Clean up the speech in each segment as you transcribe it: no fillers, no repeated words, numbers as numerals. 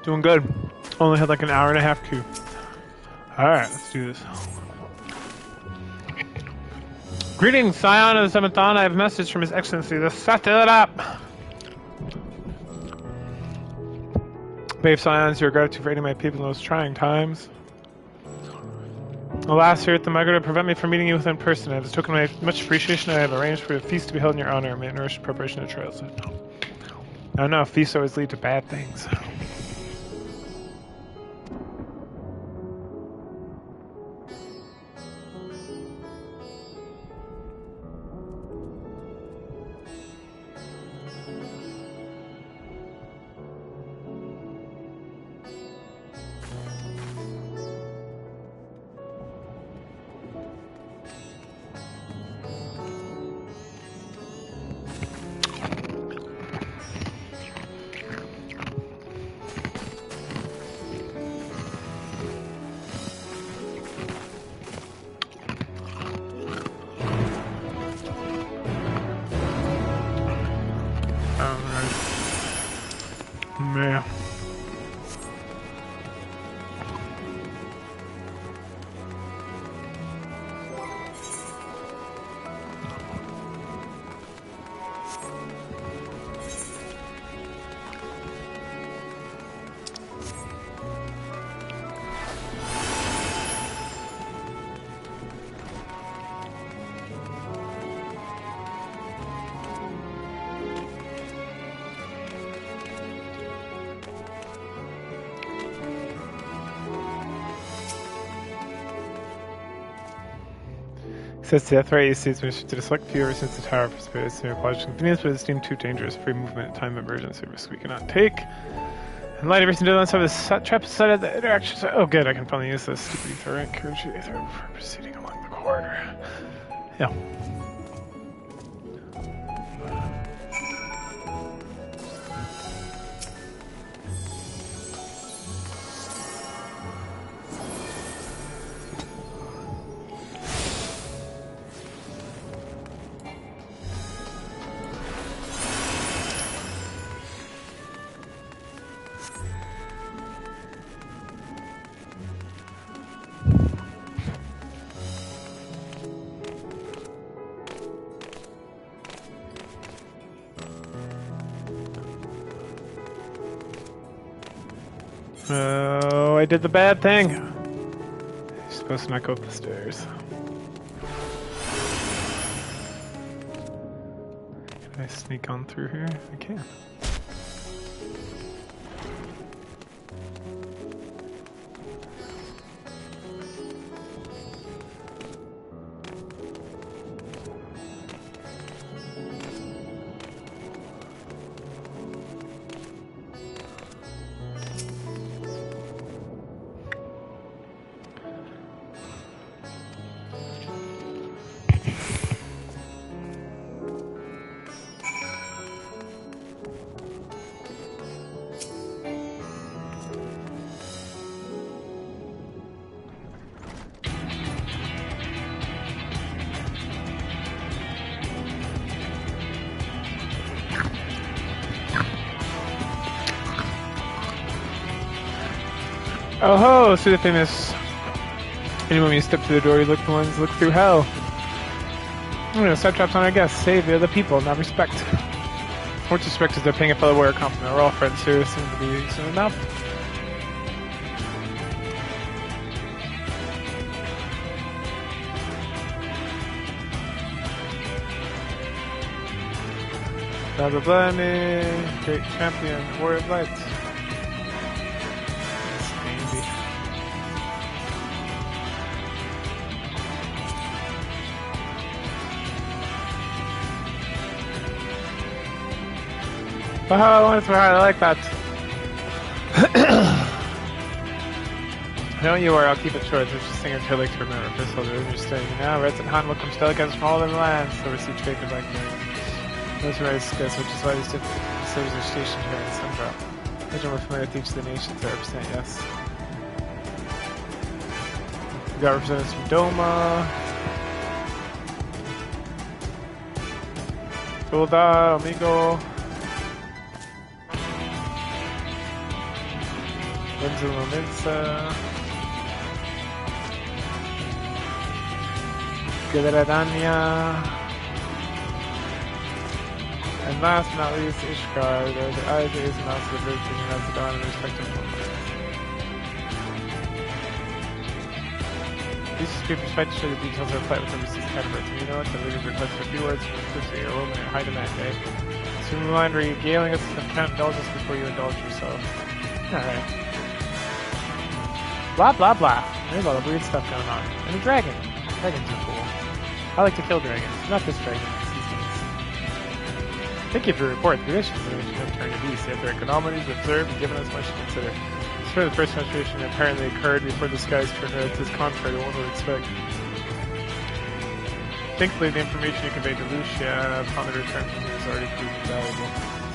Doing good. Only had like an hour and a half queue. Alright, let's do this. Greetings, Scion of the 7th Dawn. I have a message from His Excellency. Let's set it up. Brave Scions, your gratitude for aiding my people in those trying times. Alas, here at the Migrate, prevent me from meeting you in person. As a token of my much appreciation, I have arranged for a feast to be held in your honor and may nourish preparation of trails. I don't know, feasts always lead to bad things. Man. Says the authority states mission to select few ever since the tower participated in ecological convenience, but it's deemed too dangerous. Free movement at time of emergency risk we cannot take. In light of recent deadlines, have the trap set at the interactions. Oh, good, I can finally use this stupid ether rank courage ether before proceeding along the corridor. Yeah. Oh, I did the bad thing. You're supposed to not go up the stairs. Can I sneak on through here? I can. Oh ho! See the famous. Anyone when you step through the door, you look the ones look through hell. I'm gonna set traps on our guests, save the other people, not respect. What's respect is they're paying a fellow warrior compliment. We're all friends here, soon to be soon enough. Blah blah blah, me, great champion, warrior of light. Oh, wonderful, I like that. I know you are, I'll keep it short. There's just thing until like to remember. First of all, they're interesting. Now, Reds and Han will come delegates from all over the land, so receive trade and like those are rice guys, which is why these different cities are stationed here in Sundrop. Imagine we're familiar with each of the nations that represent, yes. We got representatives from Doma, Golda, Amigo. Windsor Lominsa. Gradania. And last but not least, Ishgard, or the eyes, ears, and mouths of the Virgin and Macedon and respective homelands. These scriptures fight to show the details of our fight with overseas counterparts. And you know what? The leaders request a few words from Christy, a woman in high demand, eh? So we mind regaling us with count indulgence before you indulge yourself. Alright. Blah blah blah. There's a lot of weird stuff going on. And a dragon. Dragons are cool. I like to kill dragons. Not this dragon. Thank you for your report. The conditions in which you have turned to beast. You have their economies observed and given us much to consider. As for the first menstruation apparently occurred before the skies turned red, it is contrary to what one would expect. Thankfully, the information you conveyed to Lucia upon the return from you has already proved valuable.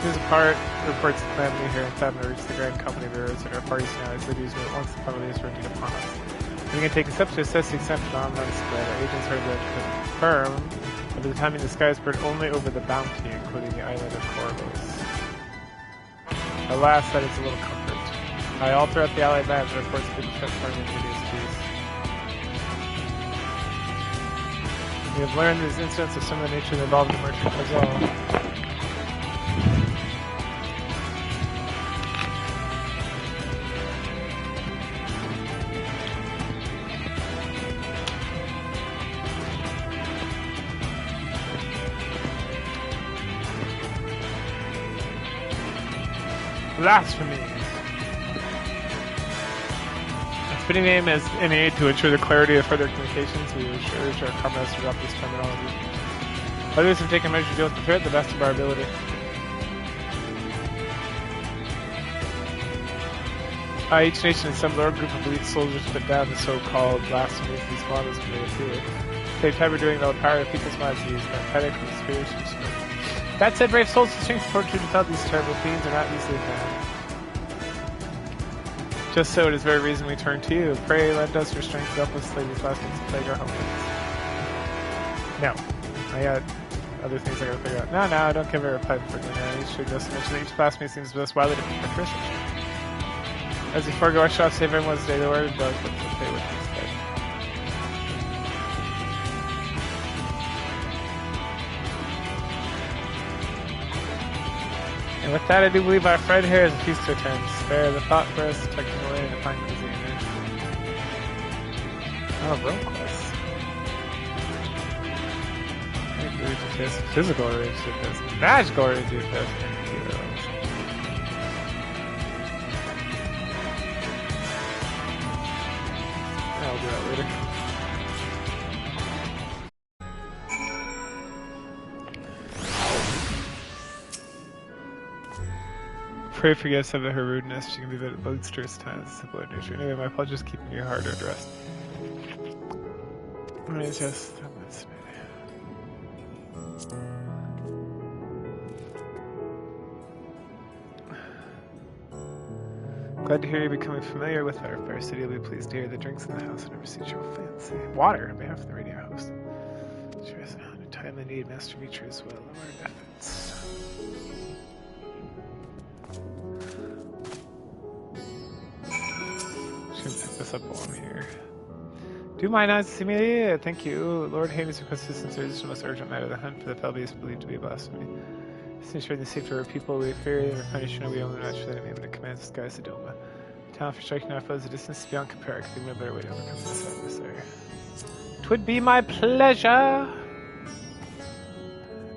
As a part reports the calamity here in Tavern reached the Grand Company bearers and our parties now as cities were once the penalty is renting upon us. We can take steps to assess the extent of the online spread. Our agents heard that confirm that for the timing the skies burned only over the bounty, including the island of Corvus. Alas, that is a little comfort. All throughout the Allied lands, reports of people transforming into hideous beasts. We have learned these incidents of similar nature that involved the merchant as well. Blasphemy! A fitting name as an aid to ensure the clarity of further communications. We urge our comrades to adopt this terminology. Others have taken measures to deal with the threat to the best of our ability. Each nation assembled our group of elite soldiers to put down the so-called blasphemies these models when they appear. Save time we're doing all the power of people's minds to use pathetic and spiritual strength. That said, brave souls to strength fortitude without these terrible fiends are not easily found. Just so it is very reason we turn to you. Pray lend us your strength to help us slay these last things to plague our homelands. No. I got other things I gotta figure out. No, don't give her a pipe for dinner. You should just mention that each blasphemy seems most widely different characteristics. As we forego our shot, save everyone's day, the word of God, but okay with this instead. And with that, I do believe our friend here has a feast to attend. Spare the thought for us, tucking away in a fine cuisine. Oh, bro quest. Physical rage to this. Magical rage to this. I'll do that later. Pray forgive some of her rudeness. She can be a bit boisterous times, simple in nature. Anyway, my apologies keeping your heart at rest. Let me just... Glad to hear you're becoming familiar with our fair city. You'll be pleased to hear the drinks in the house and never see your fancy. Water on behalf of the radio host. Cheers on a timely need. Master Reachers will lower efforts. Should pick this up while I'm here. Do my nice to see me? Thank you. Lord Hades requested sincere this most urgent matter. The hunt for the Felby is believed to be a blasphemy. To ensure the safety of our people, we fear and repunish we only match for the enemy that commands the skies of Doma. Talent for striking our foes a distance beyond compare. Could be a better way to overcome this adversary. 'Twould be my pleasure!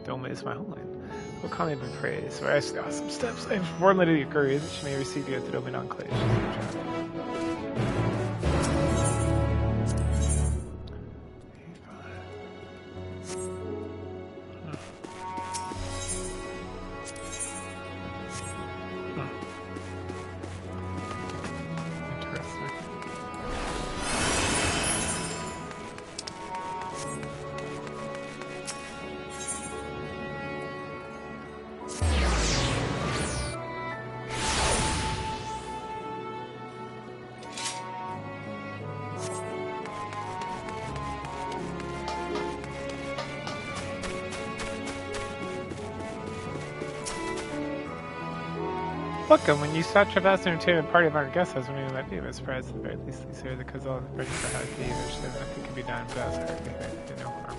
Doma is my homeland. Will call me by praise. So I ask the awesome steps. I have warned Lady Guri that she may receive you at the Doma Enclave. Welcome. When you start Travis and entertain a party of our guests, I was wondering what you were surprised at the very least. These are the cause all the parties for high fee. There's nothing can be done, but that's correctly right. No harm.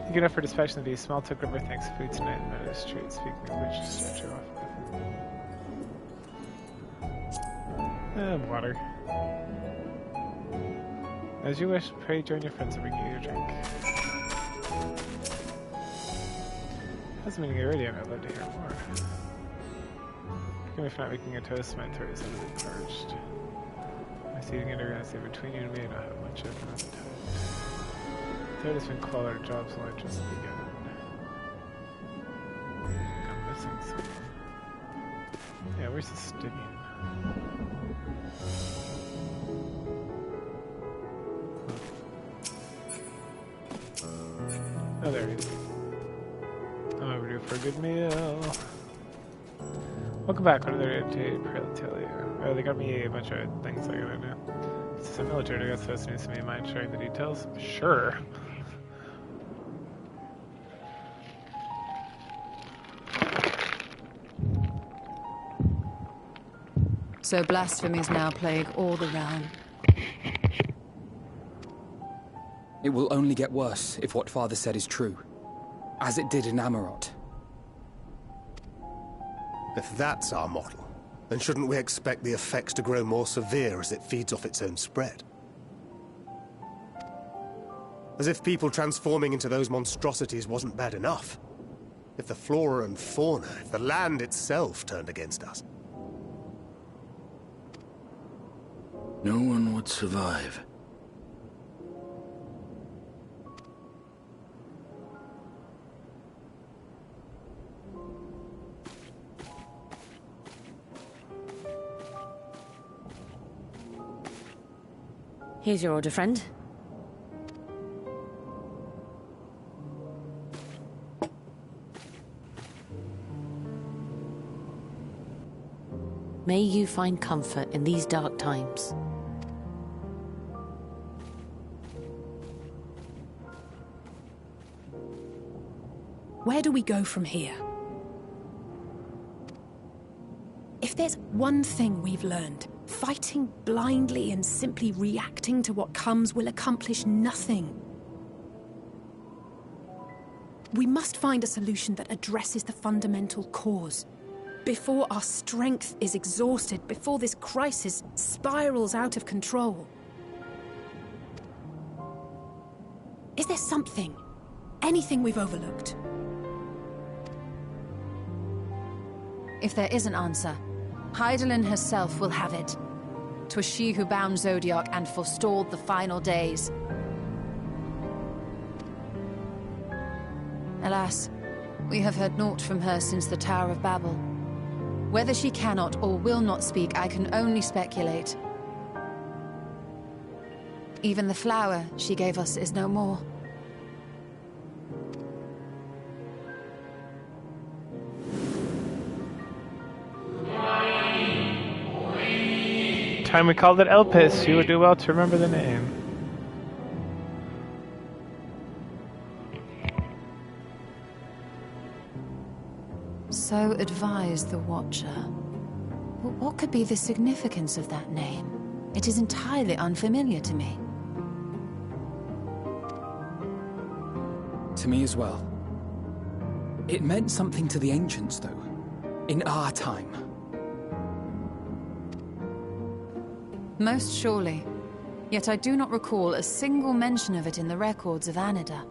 You get up for dispatching the beast. Small took over thanks food tonight and another street. Speaking of which, stretch you off. Water. As you wish, pray join your friends and bring you your drink. How's the meeting already? I'd love to hear more. Even if not making a toast, my throat is heavily parched. My seating underground between you and me, I don't have much of an appetite. Third has been called our jobs will just begun. I'm missing something. Yeah, where's the Stygian? Oh, there he is. I'm overdue for a good meal. Welcome back. What other day tell you? Oh, they got me a bunch of things I gotta do. It's a military, I guess, so it's news to me. Mind sharing the details? Sure. So blasphemies now plague all the realm. It will only get worse if what Father said is true. As it did in Amarot. If that's our model, then shouldn't we expect the effects to grow more severe as it feeds off its own spread? As if people transforming into those monstrosities wasn't bad enough. If the flora and fauna, if the land itself turned against us. No one would survive. Here's your order, friend. May you find comfort in these dark times. Where do we go from here? If there's one thing we've learned, fighting blindly and simply reacting to what comes will accomplish nothing. We must find a solution that addresses the fundamental cause. Before our strength is exhausted, before this crisis spirals out of control. Is there something, anything we've overlooked? If there is an answer, Hydaelyn herself will have it. 'Twas she who bound Zodiac and forestalled the final days. Alas, we have heard naught from her since the Tower of Babel. Whether she cannot or will not speak, I can only speculate. Even the flower she gave us is no more. Time we called it Elpis. You would do well to remember the name. So advised the Watcher. What could be the significance of that name? It is entirely unfamiliar to me. To me as well. It meant something to the ancients, though. In our time. Most surely. Yet I do not recall a single mention of it in the records of Anida.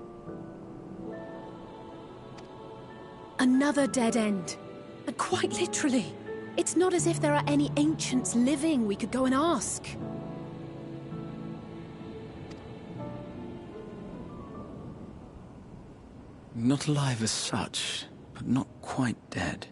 Another dead end. And quite literally. It's not as if there are any ancients living we could go and ask. Not alive as such, but not quite dead.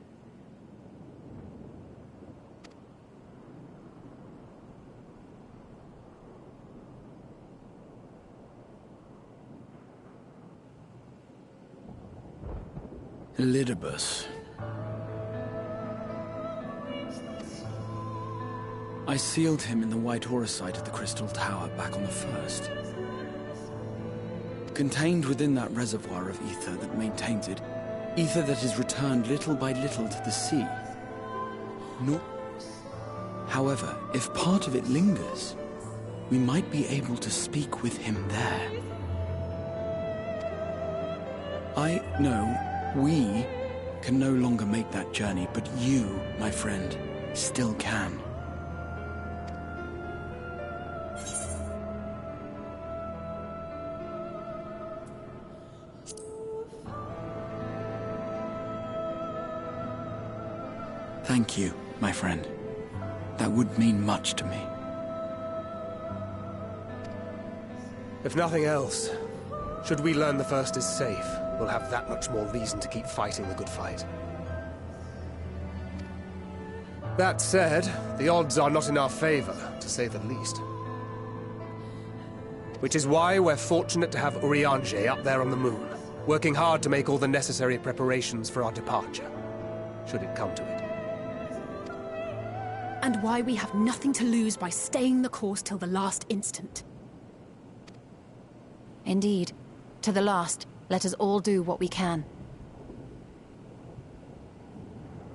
Elidibus. I sealed him in the White Auracite of the Crystal Tower back on the first. Contained within that reservoir of ether that maintains it, ether that is returned little by little to the sea. Not However, if part of it lingers, we might be able to speak with him there. I know we can no longer make that journey, but you, my friend, still can. Thank you, my friend. That would mean much to me. If nothing else, should we learn the First is safe, we'll have that much more reason to keep fighting the good fight. That said, the odds are not in our favor, to say the least. Which is why we're fortunate to have Urianger up there on the moon, working hard to make all the necessary preparations for our departure, should it come to it. And why we have nothing to lose by staying the course till the last instant. Indeed. To the last, let us all do what we can.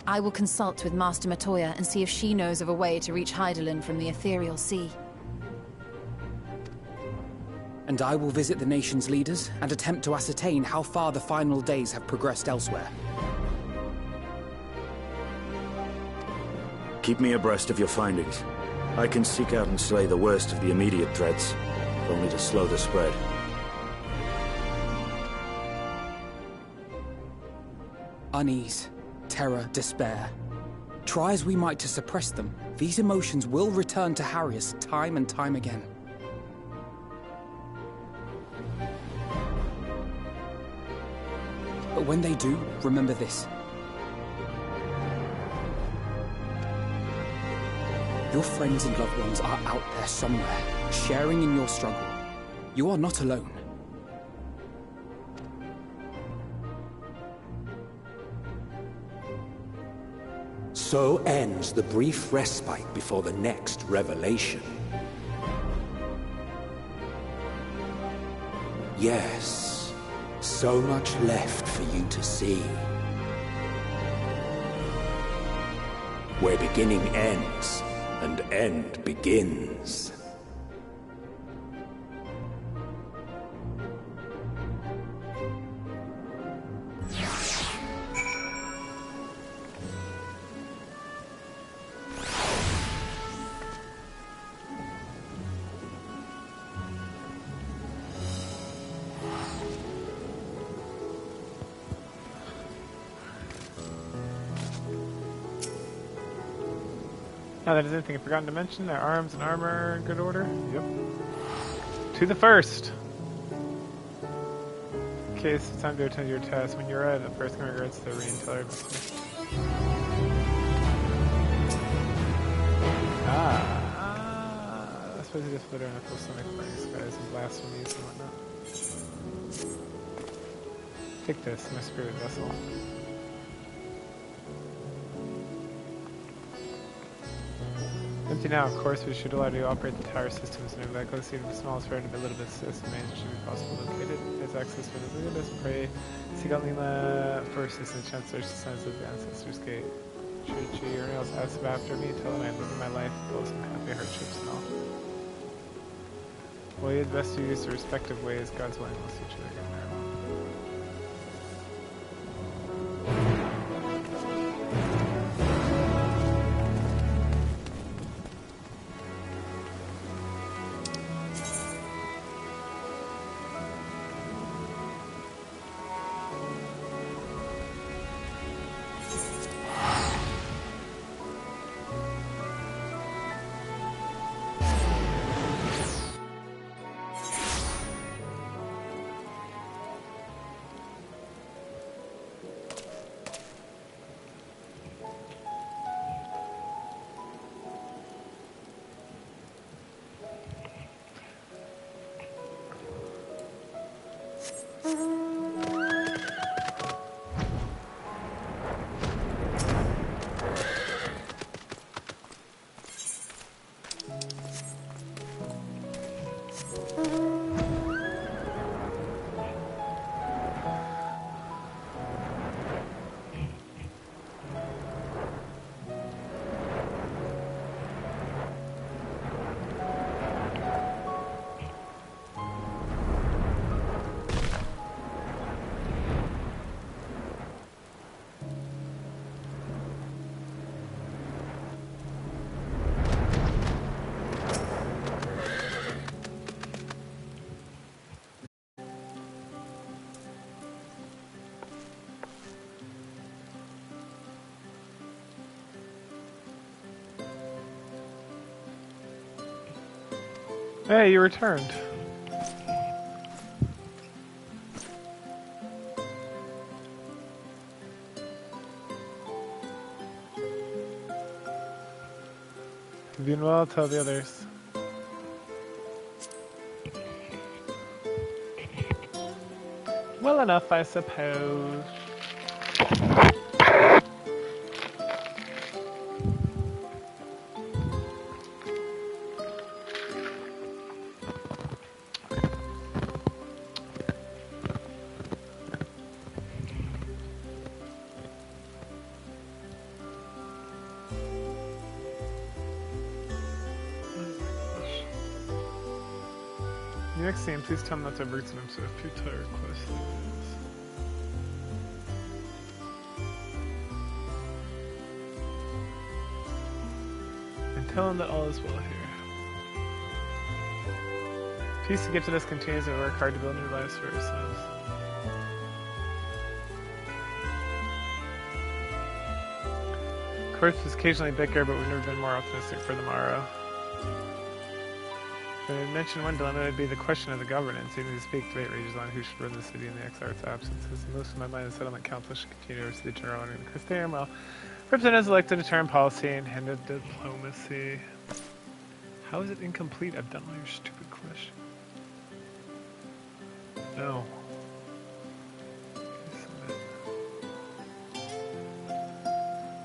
I will consult with Master Matoya and see if she knows of a way to reach Hydaelyn from the Ethereal Sea. And I will visit the nation's leaders and attempt to ascertain how far the final days have progressed elsewhere. Keep me abreast of your findings. I can seek out and slay the worst of the immediate threats, if only to slow the spread. Unease, terror, despair. Try as we might to suppress them, these emotions will return to harry us time and time again. But when they do, remember this. Your friends and loved ones are out there somewhere, sharing in your struggle. You are not alone. So ends the brief respite before the next revelation. Yes, so much left for you to see. Where beginning ends, and end begins. Now that is anything I've forgotten to mention, their arms and armor are in good order. Yep. To the first! Okay, it's time to attend your test. When you're ready, the first one regards the re-intelligence. I suppose you just put her in a full stomach flying skies and blasphemies and whatnot. Take this, my spirit vessel. Empty now, of course, we should allow you to operate the tower systems in a vehicle, see the smallest part of a little bit system managed should be possible located. There's access for the Leonis, pray. Seek out Lila for assistance, Chancellor's sense of the Ancestors' Gate. Should or else ask after me, tell them I'm living my life, full of some happy hardships and all. Well, it's best to use the respective ways, God's willing, we'll see each other again. Hey, you returned. You've been well, tell the others. Well enough, I suppose. The next scene, please tell him not to have roots in him, so if futile request. And tell him that all is well here. Peace to gifted us continues and we work hard to build new lives for ourselves. Courts occasionally bicker, but we've never been more optimistic for the morrow. I mentioned one dilemma would be the question of the governance. Even to speak, debate rages on who should run the city in the Exarch's absences. Most of my mind, the settlement council should continue to oversee the general running of the Christarium, while representatives elected to determine policy and handle diplomacy. How is it incomplete? I've done all your stupid question. No.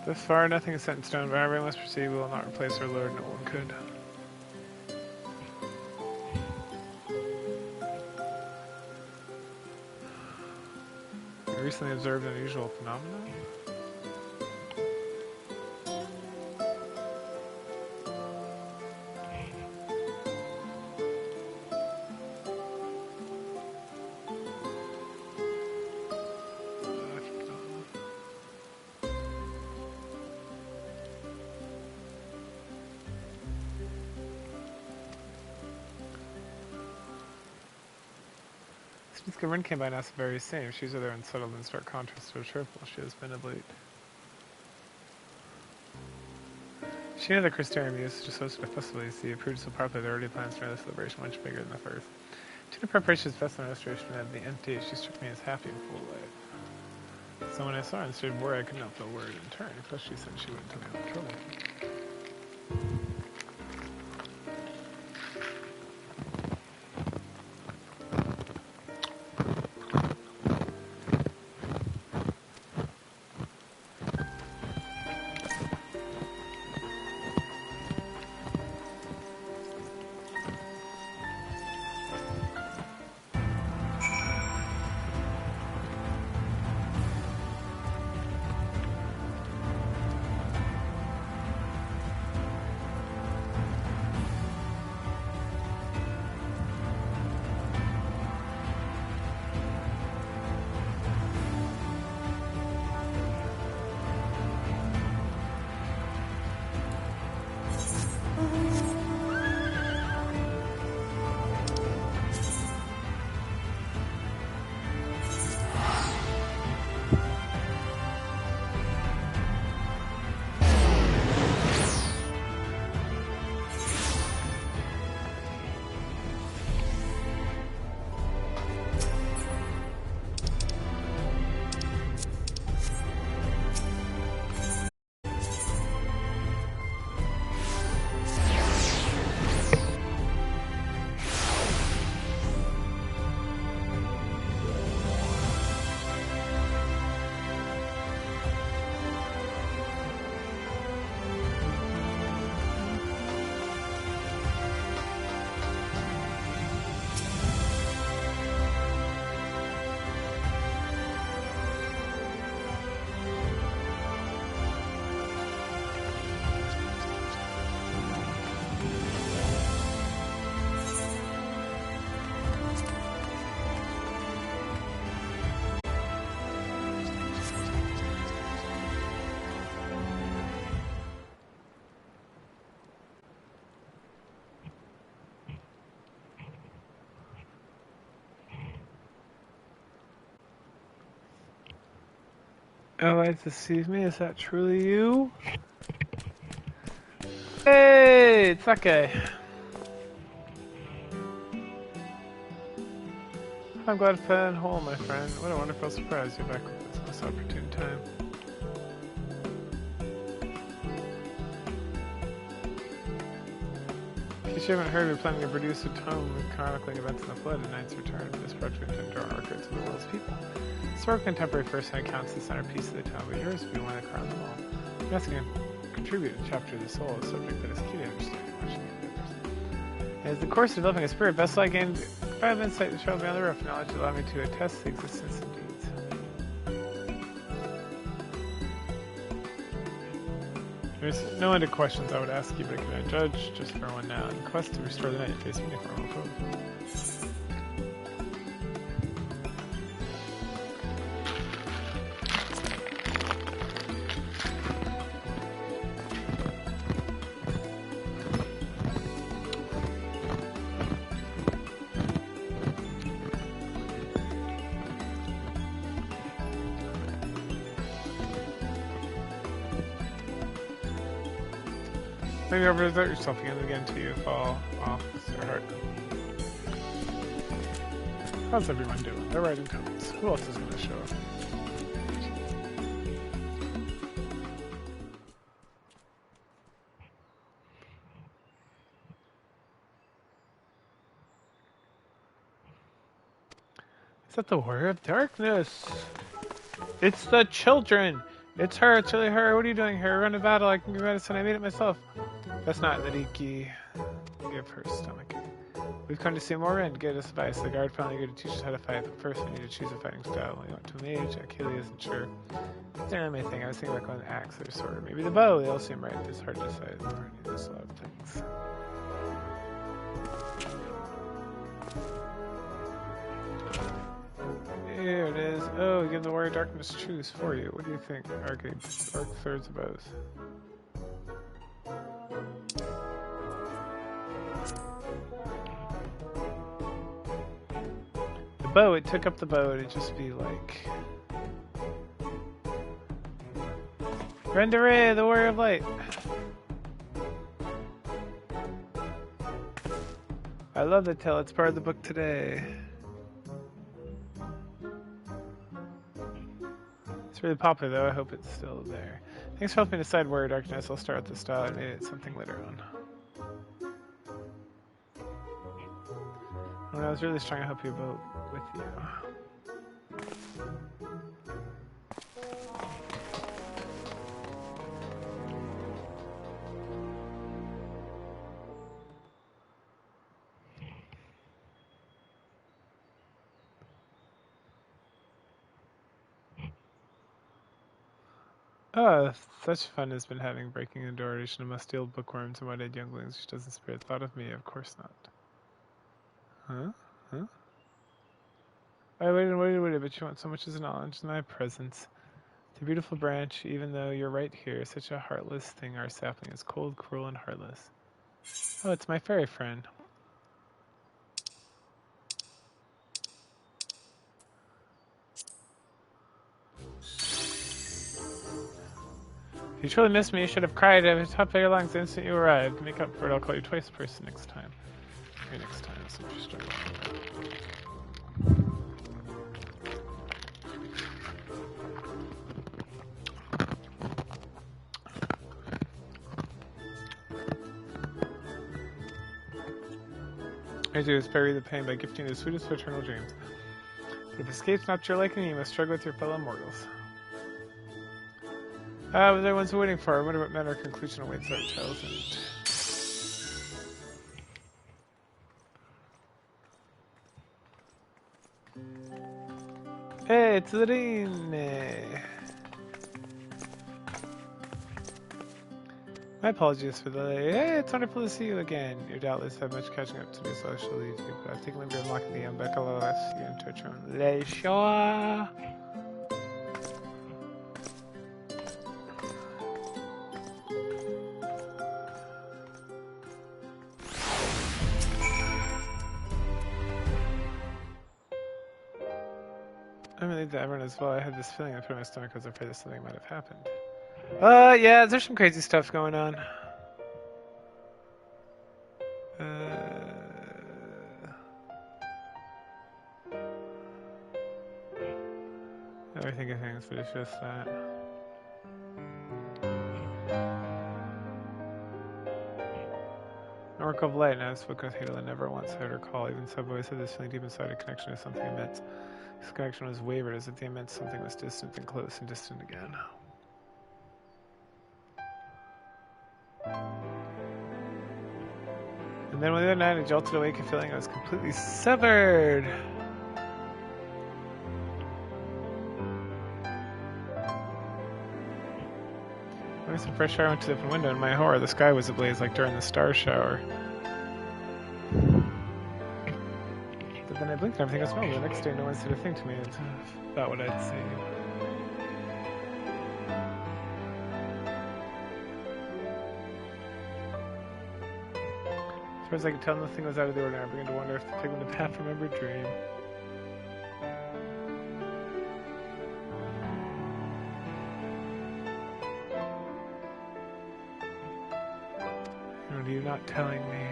Thus far, nothing is set in stone, but however we must proceed, we will not replace our Lord, no one could. We recently observed an unusual phenomenon. Since Gavin came by and asked the very same, she's rather unsettled in stark contrast to her cheerful she has been of late. She knew the Christarium used just hosted a festival, you see, approved so popular there already plans for another celebration much bigger than the first. To the preparations, festival and restoration of the empty, she struck me as happy and full of life. So when I saw her and stood worried, I could not feel worried in turn, especially since she wouldn't tell me all the trouble. Allies deceive me? Is that truly you? Hey, it's that guy. I'm glad to find home, my friend. What a wonderful surprise you're back with us most opportune time. In case you haven't heard, we're planning to produce a tome chronicling events in the Flood and Knight's return. This project and draw records of the world's people. Historical contemporary first-hand accounts the centerpiece of the town, but yours will be one that crown them all. I'm asking you to contribute a chapter of the soul, a subject that is key to understanding watching the universe. As the course of developing a spirit vessel, I gained 5 insight to travel beyond the rough knowledge that allowed me to attest the existence of deeds. There's no ended questions I would ask you, but can I judge just for one now? In the quest to restore the night, face uniform code. Maybe overexert yourself again and again until you fall off your heart. How's everyone doing? They're writing comments. Who else is going to show up? Is that the Warrior of Darkness? It's the children! It's her, it's really her. What are you doing here? Run to battle, I can give medicine, I made it myself. That's not Nadiki. Give her stomach. We've come to see Morin, get us advice. The guard finally going to teach us how to fight, but first we need to choose a fighting style. We went to a mage, Achille isn't sure. It's not my thing. I was thinking about going axe or sword. Maybe the bow, they all seem right. It's hard to decide. Morin needs a lot of things. Here it is. Oh, give the Warrior of Darkness choose for you. What do you think? Arcade, Arc thirds of bows. The bow, it took up the bow, it'd just be like... Rendere, the Warrior of Light! I love the tale, it's part of the book today. It's really popular though, I hope it's still there. Thanks for helping me decide Warrior Darkness. I'll start with the style, I made it something later on. When I was really just trying to help you both with you. Oh, such fun has been having breaking into oration of musty old bookworms and white-eyed younglings, which doesn't spare a thought of me, of course not. Huh? Huh? I waited, but you want so much as knowledge in my presence. The beautiful branch, even though you're right here, such a heartless thing, our sapling is cold, cruel, and heartless. Oh, it's my fairy friend. If you truly missed me, you should have cried at the top of your lungs the instant you arrived. To make up for it, I'll call you twice person next time. Maybe next time, so just struggle. I do is bury the pain by gifting the sweetest of eternal dreams. But if escape's not your liking, you must struggle with your fellow mortals. What everyone's waiting for. I wonder what manner of conclusion awaits our tales and... Hey, it's Irene! My apologies for the delay. Hey, it's wonderful to see you again. You doubtless have much catching up to do, so I shall leave you. But I've taken liberty of unlocking the Endwalker you into a own leisure. I relieved that everyone as well. I had this feeling I put in my stomach because I was afraid that something might have happened. Yeah, there's some crazy stuff going on. Everything of things, but it's just that. Oracle of Light, and I've spoken with Hadel, and never once heard her call. Even so, I've always had this feeling deep inside a connection to something immense. This connection was wavered as if the immense something was distant and close and distant again. And then one other night I jolted awake and feeling I was completely severed. When I was in fresh shower, I went to the open window, and my horror, the sky was ablaze like during the star shower. But then I blinked and everything was normal. The next day no one said a thing to me about what I'd seen. As far as I could tell, nothing was out of the ordinary. I began to wonder if the pigment had half remembered dream. What are you not telling me?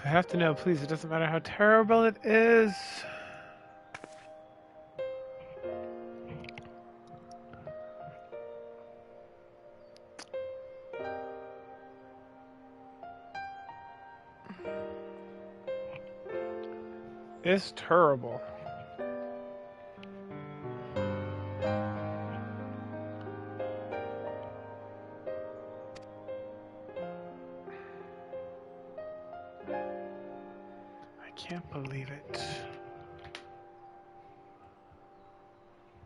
I have to know, please. It doesn't matter how terrible it is. It's terrible. I can't believe it.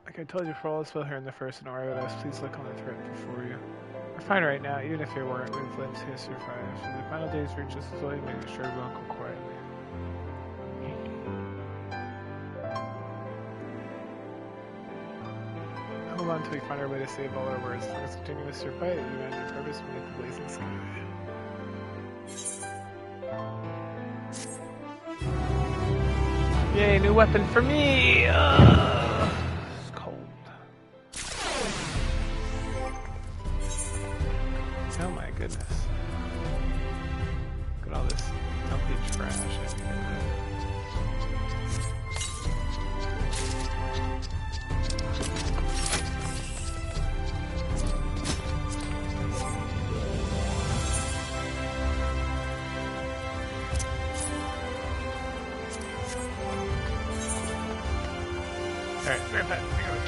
Like I told you, for all is well here in the first and Aura, please look on the threat before you. We're fine right now, even if you weren't. We've lived to survive. From the final days reach us slowly, making sure everyone go quietly. Hold on until we find our way to save all our words. Let's continue to survive. You and your purpose beneath the blazing sky. Yay, new weapon for me! It's cold. Oh my goodness. Look at all this dumpy trash. I need to get rid of. Alright, right back. I got it.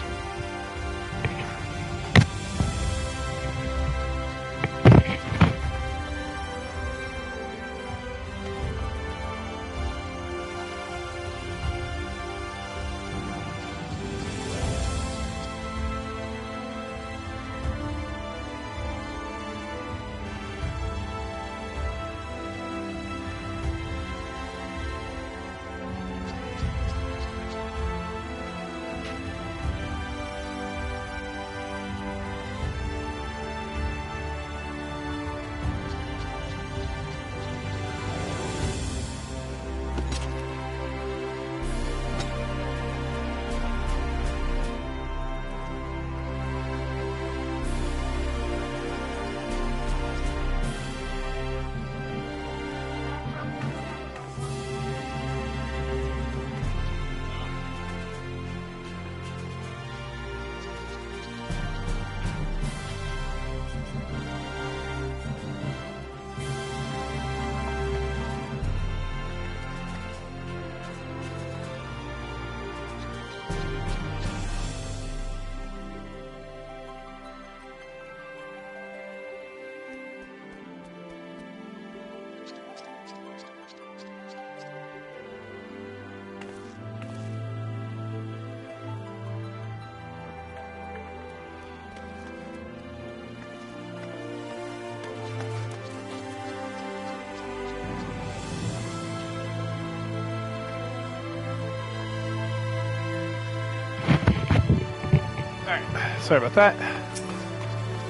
Alright, sorry about that.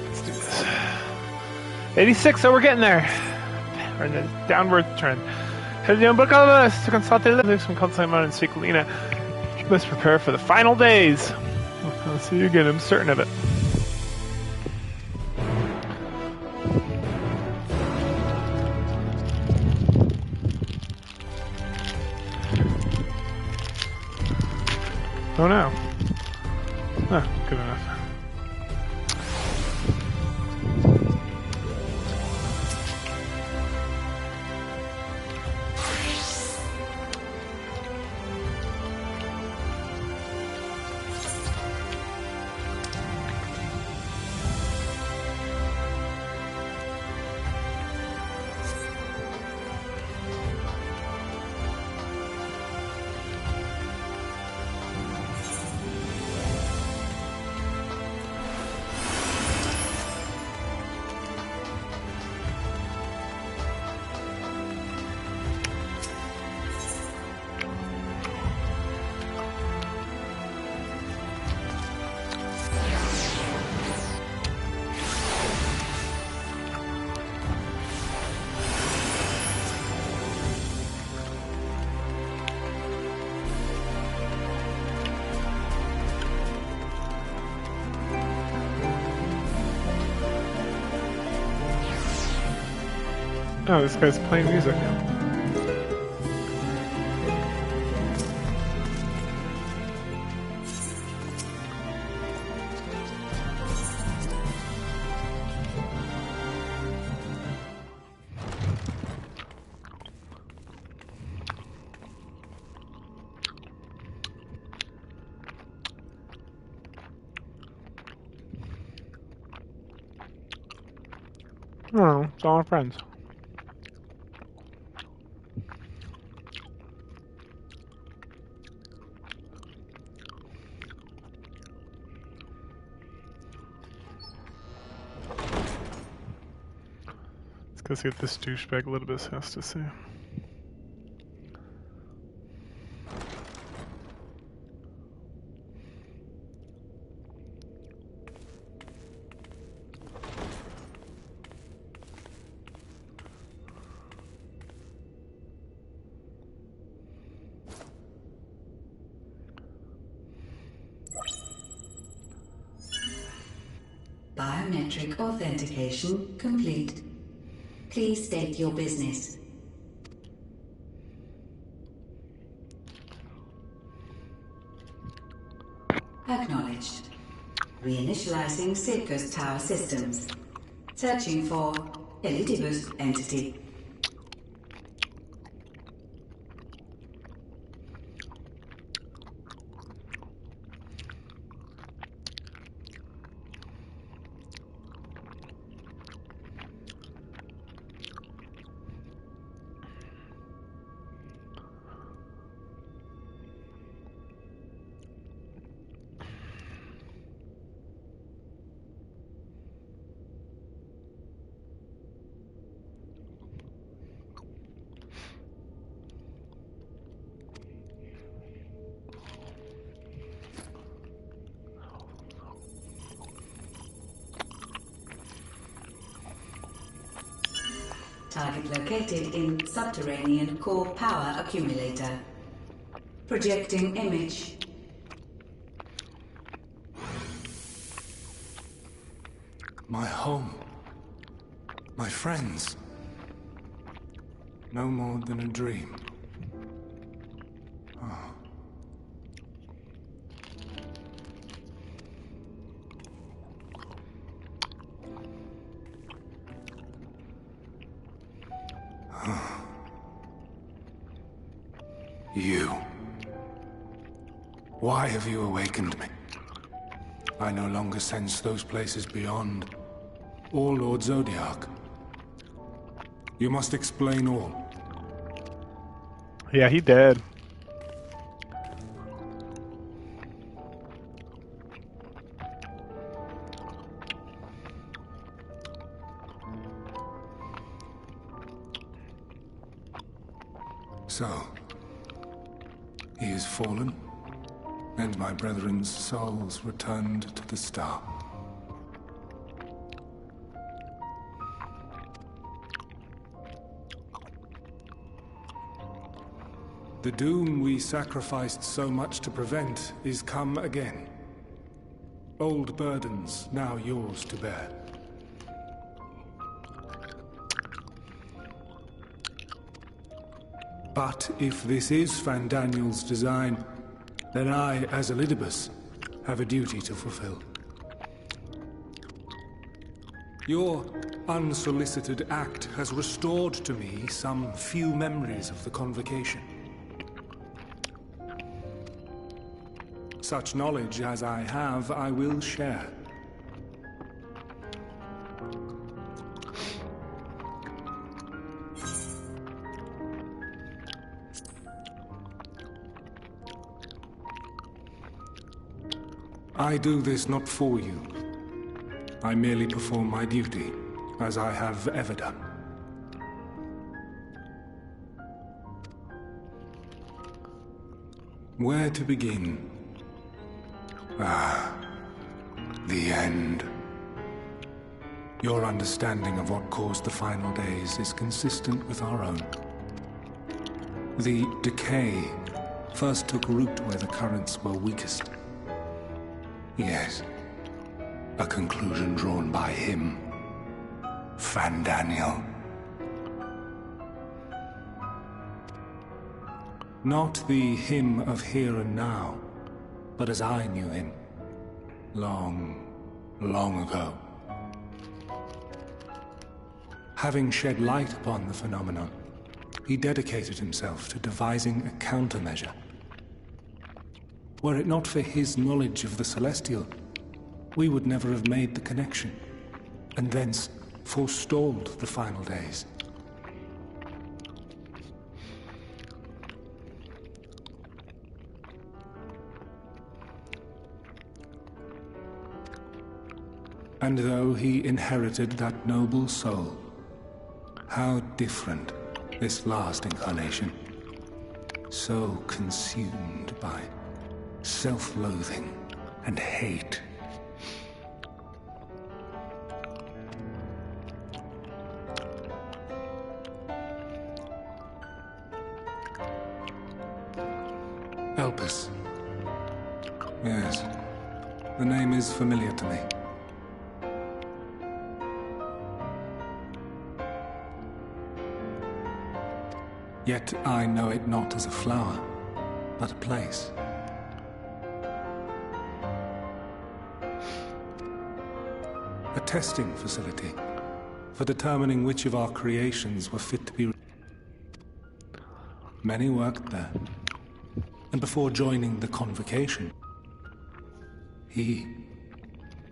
Let's do this. 86, so we're getting there. We're in a downward trend. Head down, book all of us to consult the lyrics from Cult Simon and speak Lena. You must prepare for the final days. I'll see you again, I'm certain of it. Oh no. Ah, good enough. Oh, this guy's playing music. Oh, it's all our friends. Let's go see what this douchebag Littlebus has to say. Biometric authentication complete. Please state your business. Acknowledged. Reinitializing Circus Tower systems. Searching for Elitibus entity. Target located in subterranean core power accumulator. Projecting image. My home. My friends. No more than a dream. You. Why have you awakened me? I no longer sense those places beyond, or Lord Zodiac. You must explain all. Yeah, he dead. So, he is fallen, and my brethren's souls returned to the star. The doom we sacrificed so much to prevent is come again. Old burdens now yours to bear. But if this is Fandaniel's design, then I, as Elidibus, have a duty to fulfill. Your unsolicited act has restored to me some few memories of the Convocation. Such knowledge as I have, I will share. I do this not for you. I merely perform my duty, as I have ever done. Where to begin? Ah, the end. Your understanding of what caused the final days is consistent with our own. The decay first took root where the currents were weakest. Yes, a conclusion drawn by him, Fandaniel. Not the him of here and now, but as I knew him, long, long ago. Having shed light upon the phenomenon, he dedicated himself to devising a countermeasure. Were it not for his knowledge of the Celestial, we would never have made the connection, and thence forestalled the final days. And though he inherited that noble soul, how different this last incarnation, so consumed by self-loathing and hate. Elpis. Yes, the name is familiar to me. Yet I know it not as a flower, but a place. A testing facility for determining which of our creations were fit to be. Many worked there, and before joining the Convocation, he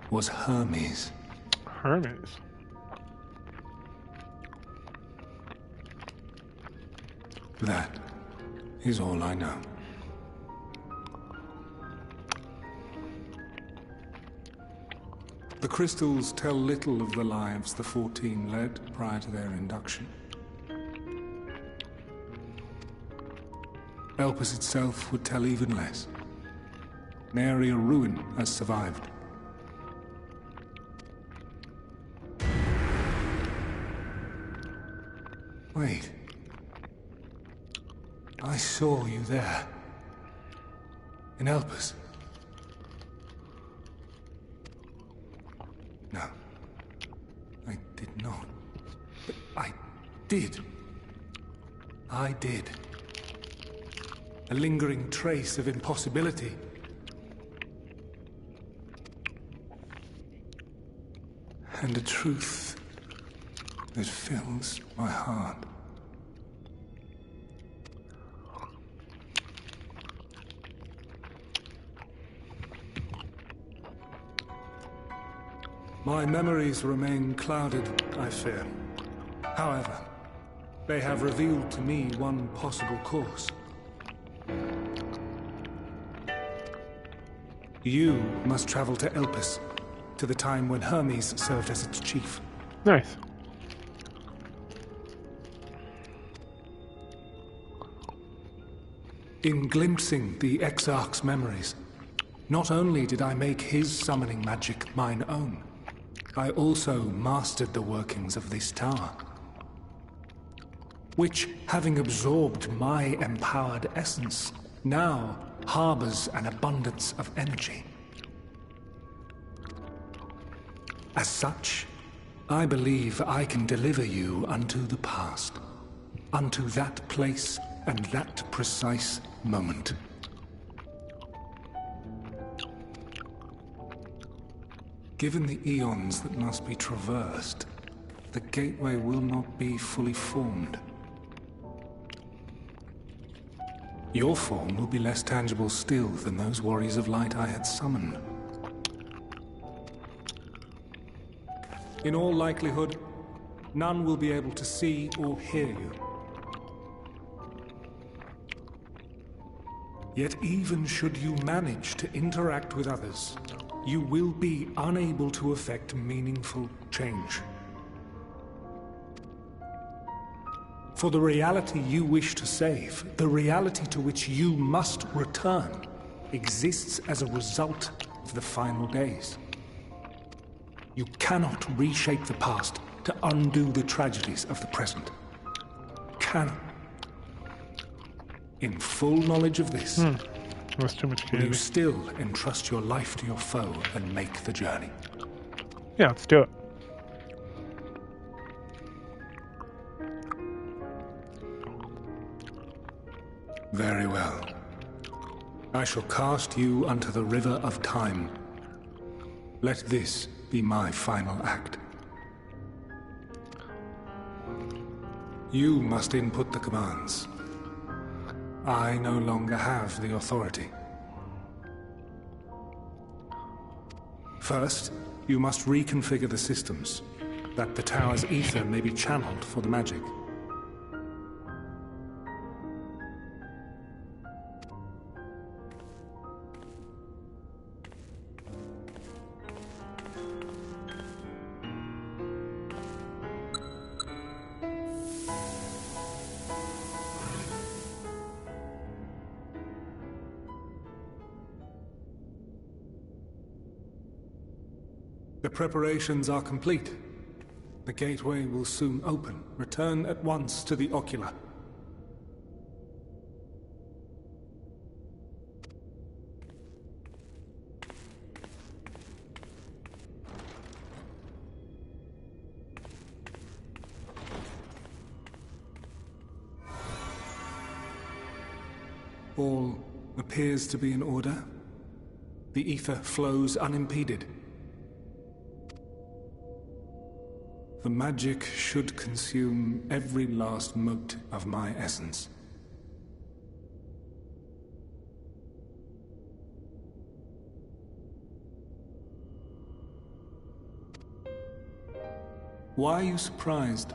was Hermes. Hermes? That is all I know. The crystals tell little of the lives the 14 led prior to their induction. Elpis itself would tell even less. Nary a ruin has survived. Wait. I saw you there. In Elpis. No. I did not. But I did. I did. A lingering trace of impossibility. And a truth that fills my heart. My memories remain clouded, I fear. However, they have revealed to me one possible course. You must travel to Elpis, to the time when Hermes served as its chief. Nice. In glimpsing the Exarch's memories, not only did I make his summoning magic mine own, I also mastered the workings of this tower, which, having absorbed my empowered essence, now harbors an abundance of energy. As such, I believe I can deliver you unto the past, unto that place and that precise moment. Given the eons that must be traversed, the gateway will not be fully formed. Your form will be less tangible still than those warriors of light I had summoned. In all likelihood, none will be able to see or hear you. Yet even should you manage to interact with others, you will be unable to effect meaningful change. For the reality you wish to save, the reality to which you must return, exists as a result of the final days. You cannot reshape the past to undo the tragedies of the present. Cannot. In full knowledge of this, That's too much will candy. you still entrust your life to your foe and make the journey? Yeah, let's do it. Very well. I shall cast you unto the river of time. Let this be my final act. You must input the commands. I no longer have the authority. First, you must reconfigure the systems, that the tower's ether may be channeled for the magic. The preparations are complete. The gateway will soon open. Return at once to the ocular. All appears to be in order. The ether flows unimpeded. The magic should consume every last mote of my essence. Why are you surprised?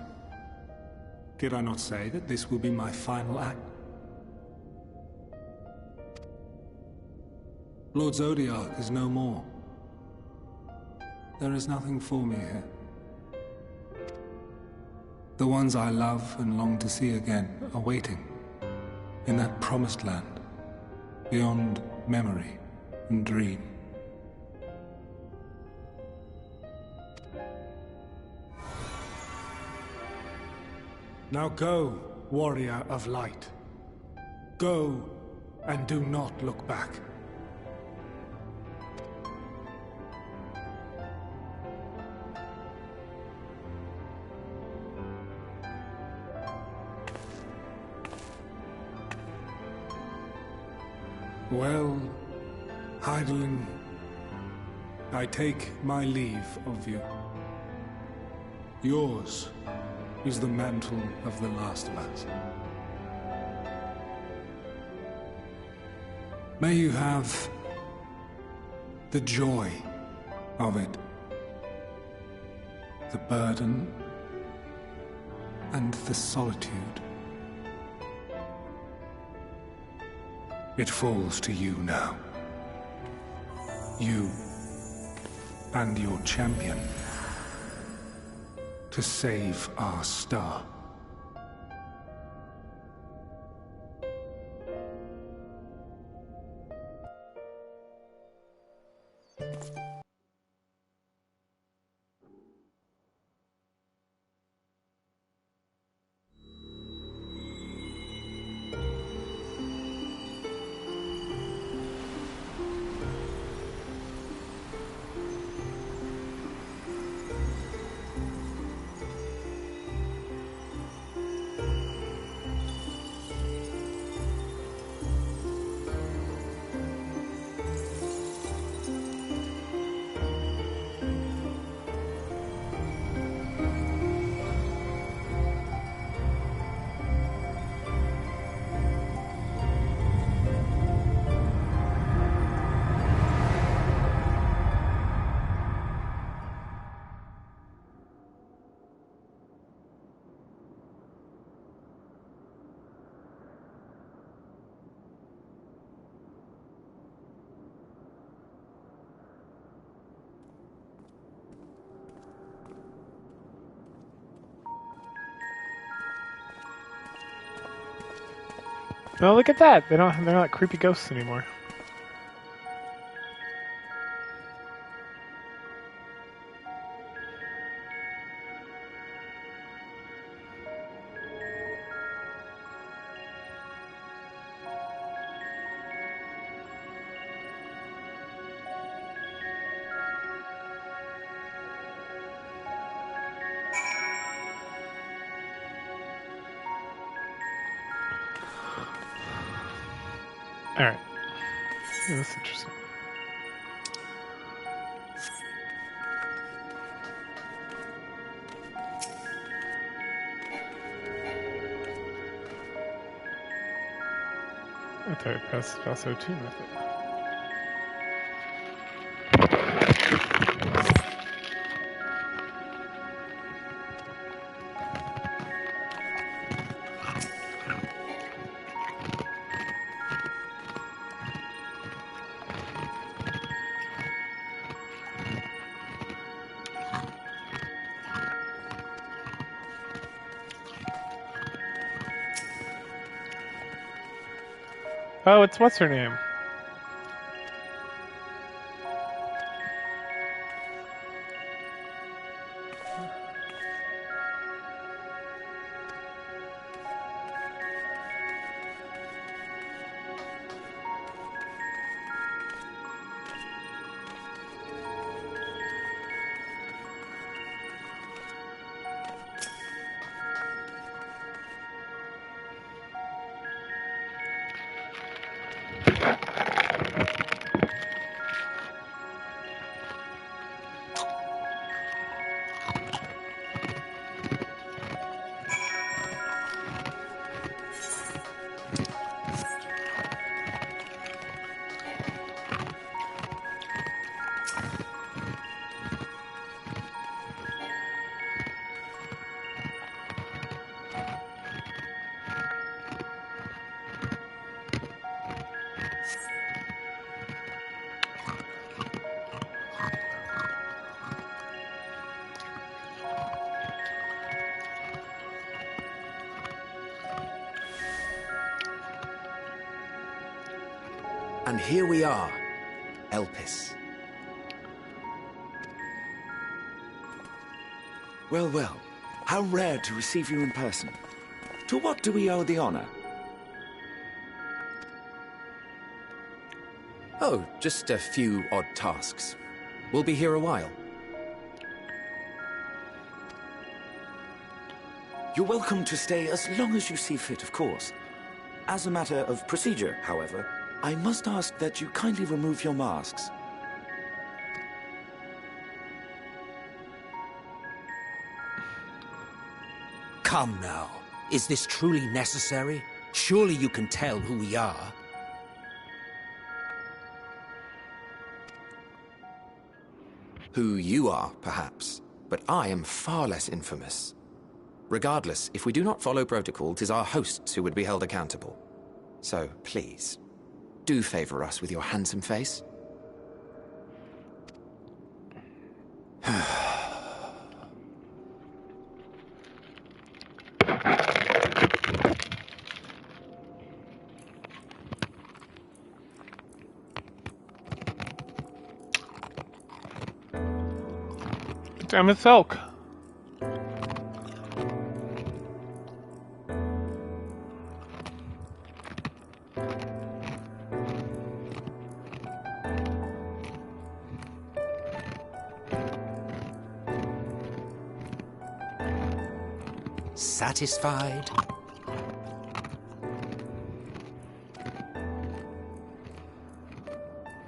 Did I not say that this will be my final act? Lord Zodiac is no more. There is nothing for me here. The ones I love and long to see again are waiting in that promised land, beyond memory and dream. Now go, warrior of light. Go and do not look back. Well, Heidelin, I take my leave of you. Yours is the mantle of the last of us. May you have the joy of it, the burden and the solitude. It falls to you now. You and your champion to save our star. Oh, look at that! They're not creepy ghosts anymore. Alright. Yeah, that's interesting. Okay, press also tune with it. Oh, it's what's her name? And here we are, Elpis. Well, well, how rare to receive you in person. To what do we owe the honor? Oh, just a few odd tasks. We'll be here a while. You're welcome to stay as long as you see fit, of course. As a matter of procedure, however, I must ask that you kindly remove your masks. Come now. Is this truly necessary? Surely you can tell who we are. Who you are, perhaps, but I am far less infamous. Regardless, if we do not follow protocol, 'tis our hosts who would be held accountable. So, please, do favor us with your handsome face. Damn it, Elk. Satisfied?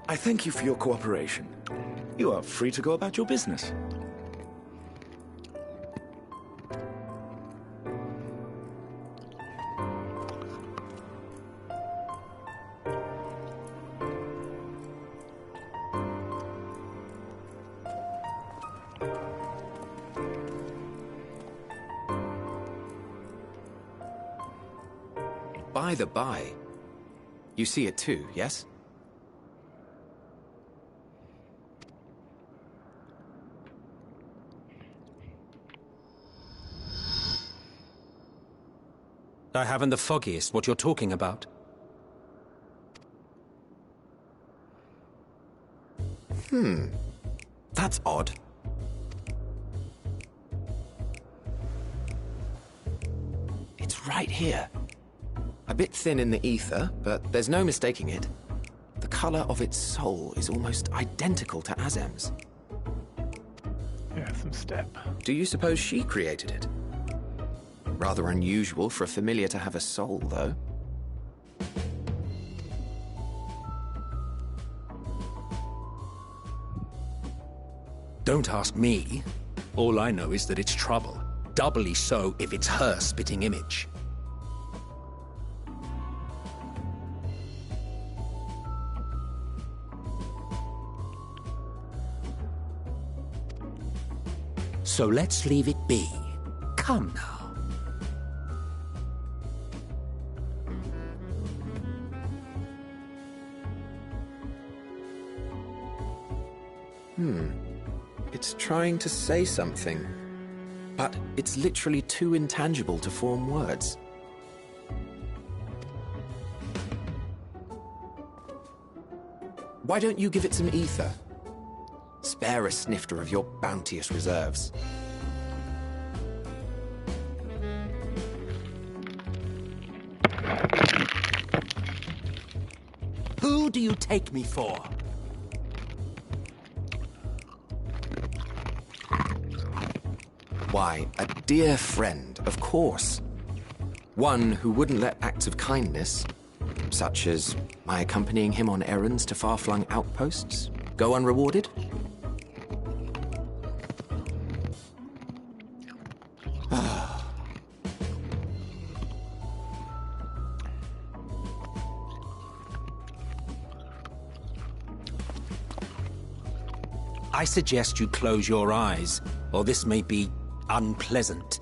I thank you for your cooperation. You are free to go about your business. By the by, you see it too, yes? I haven't the foggiest what you're talking about. That's odd. It's right here. A bit thin in the ether, but there's no mistaking it. The color of its soul is almost identical to Azem's. Yeah, some step. Do you suppose she created it? Rather unusual for a familiar to have a soul, though. Don't ask me. All I know is that it's trouble. Doubly so if it's her spitting image. So let's leave it be. Come now. It's trying to say something, but it's literally too intangible to form words. Why don't you give it some ether? Spare a snifter of your bounteous reserves. Who do you take me for? Why, a dear friend, of course. One who wouldn't let acts of kindness, such as my accompanying him on errands to far-flung outposts, go unrewarded. I suggest you close your eyes, or this may be unpleasant.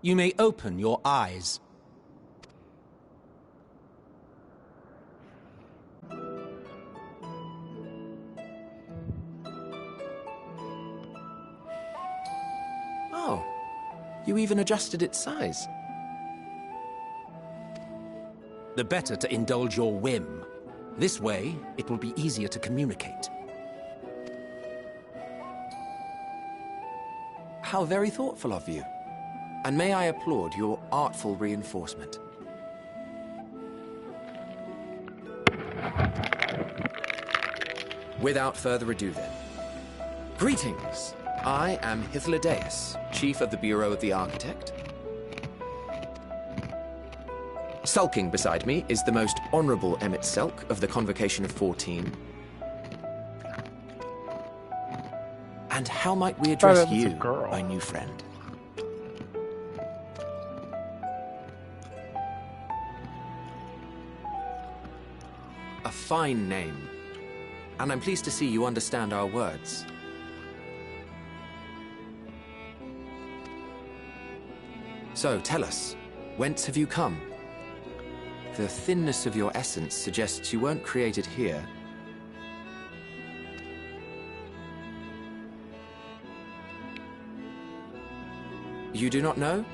You may open your eyes. Oh, you even adjusted its size. The better to indulge your whim. This way, it will be easier to communicate. How very thoughtful of you. And may I applaud your artful reinforcement. Without further ado then. Greetings! I am Hythlodaeus, Chief of the Bureau of the Architect. Sulking beside me is the most honorable Emmett Selk of the Convocation of 14. And how might we address you, my new friend? A fine name. And I'm pleased to see you understand our words. So, tell us, whence have you come? The thinness of your essence suggests you weren't created here. You do not know?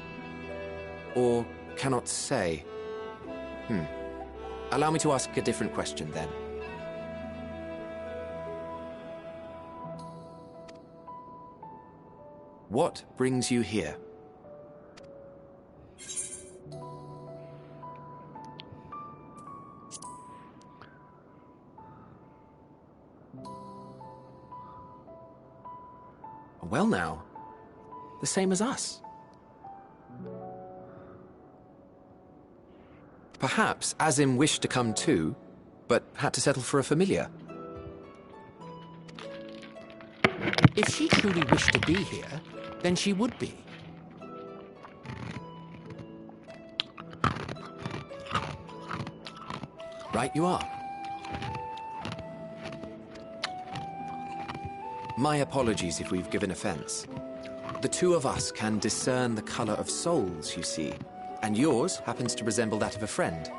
Or cannot say? Allow me to ask a different question, then. What brings you here? Well now, the same as us. Perhaps Azim wished to come too, but had to settle for a familiar. If she truly wished to be here, then she would be. Right you are. My apologies if we've given offense. The two of us can discern the color of souls, you see, and yours happens to resemble that of a friend.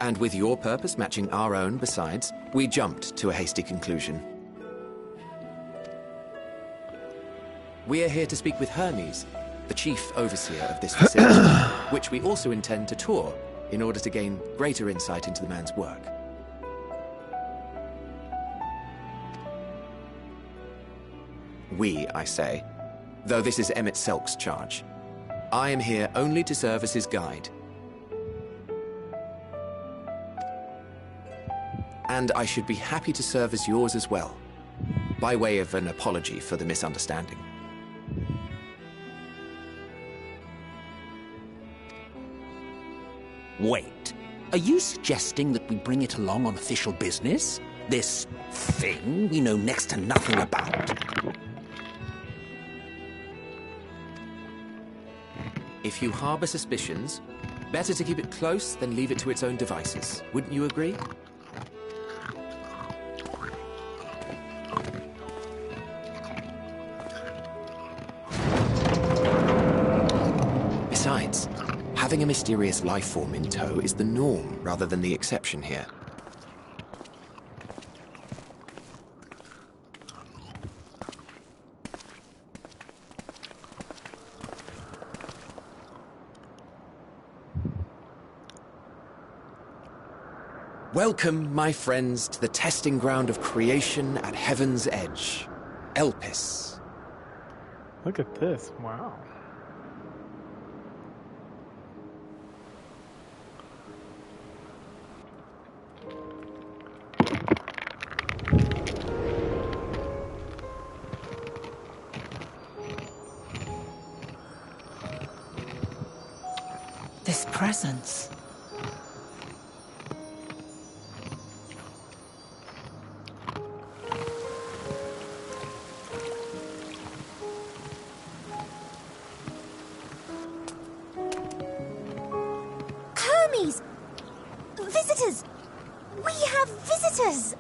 And with your purpose matching our own besides, we jumped to a hasty conclusion. We are here to speak with Hermes, the chief overseer of this facility, which we also intend to tour in order to gain greater insight into the man's work. We, I say, though this is Emmett Selk's charge. I am here only to serve as his guide. And I should be happy to serve as yours as well, by way of an apology for the misunderstanding. Wait, are you suggesting that we bring it along on official business? This thing we know next to nothing about? If you harbor suspicions, better to keep it close than leave it to its own devices. Wouldn't you agree? Besides, having a mysterious life form in tow is the norm rather than the exception here. Welcome, my friends, to the testing ground of creation at Heaven's Edge. Elpis. Look at this. Wow. This presence. Hermes! Visitors! We have visitors!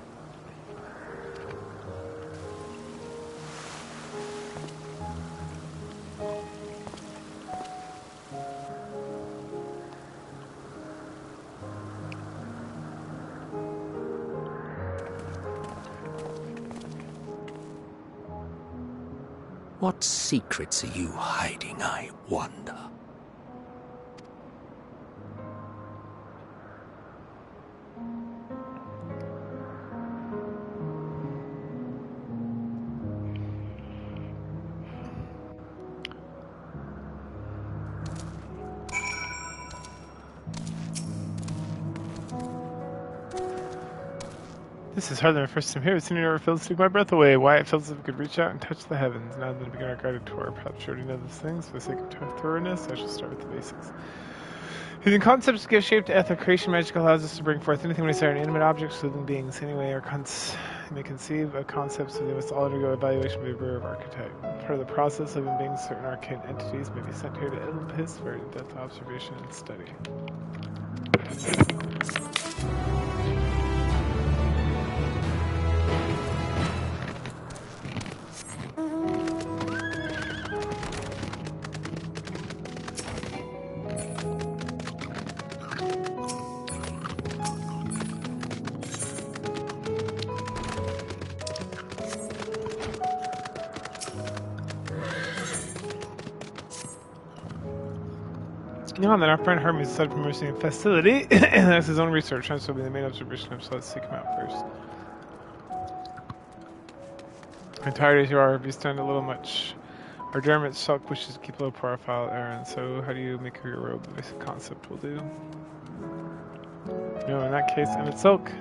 What secrets are you hiding, I wonder? This is hardly my first time here. It's never feels to take my breath away. Why it feels as if we could reach out and touch the heavens. Now that we begin our guided tour, perhaps you already know these things. For the sake of thoroughness, I shall start with the basics. Using concepts to give shape to ethic creation, magic allows us to bring forth anything we desire, inanimate objects, living beings. Anyway, may conceive of concepts, so they must all undergo evaluation by a bureau of architect. Part of the process, living beings, certain arcane entities may be sent here to Elpis for in-depth observation and study. On that, our friend Hermes decided from mercy and facility, and that's his own research, and so will be the main observation of, so let's seek him out first. I'm tired as you are, if you stand a little much. Our Dermot Sulk wishes to keep low profile, Aaron, so how do you make your robe? The basic concept will do. No, in that case, Emmett Silk.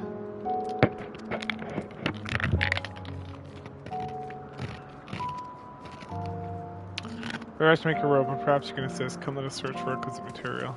We're asked to make a robe, and perhaps you can assist. Come let us search for requisite material.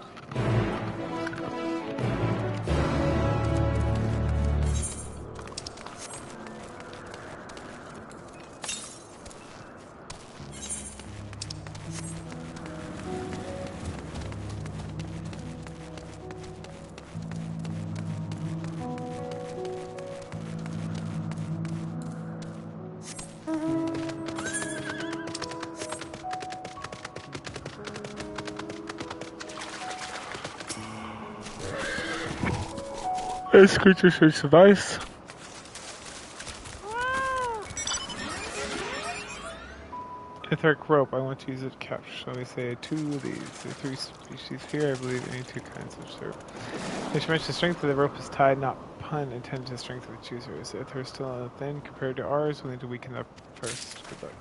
This creature should suffice. Etheric rope. I want to use it to capture, shall we say, 2 of these. There are 3 species here. I believe any 2 kinds of serve. They should mention the strength of the rope is tied, not pun intended to the strength of the choosers. The Ether is still thin compared to ours. We need to weaken up first. Good luck.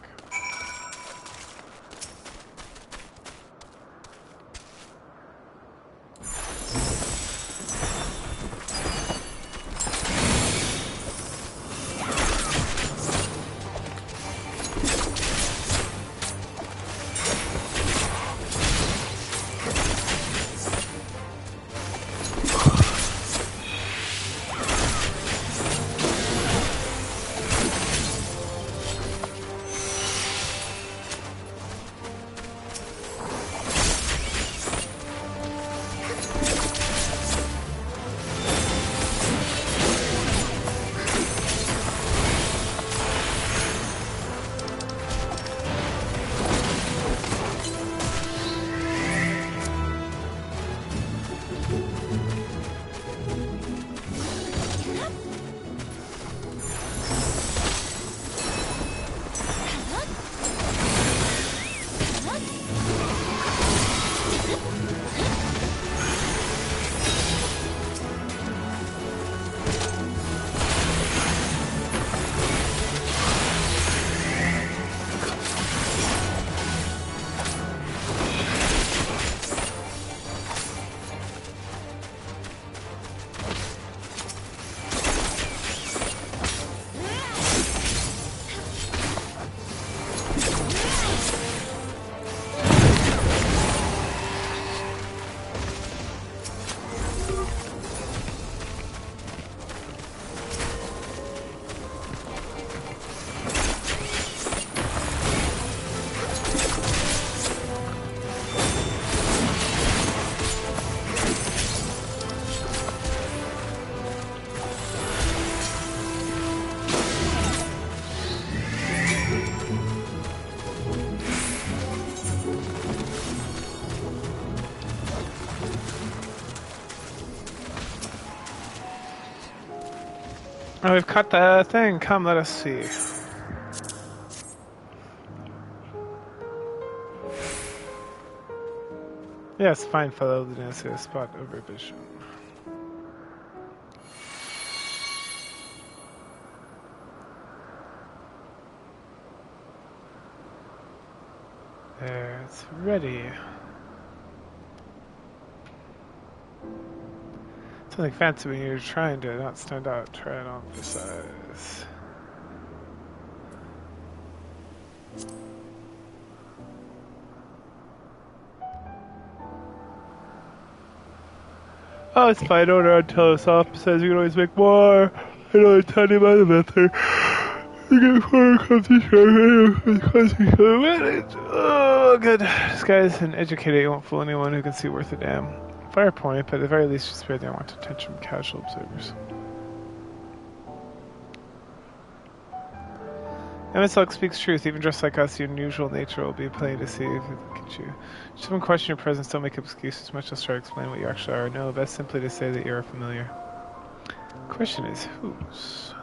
Oh, we've cut the thing. Come, let us see. Yes, fine fellow, the necessary spot over vision. There, it's ready. Something fancy when you're trying to not stand out, try and emphasize. Oh, it's fine, don't run until it's off. Besides, you can always make more. I know a tiny amount of method. You get 4 comes to share. Oh, good. This guy's an educator. He won't fool anyone who can see worth a damn. Fire point, but at the very least, just spare the unwanted attention from casual observers. MSLX speaks truth. Even dressed like us, your unusual nature will be plain to see if we look at you. Should someone question your presence, don't make excuses. Much less try to explain what you actually are. No, best simply to say that you are familiar. The question is, whose?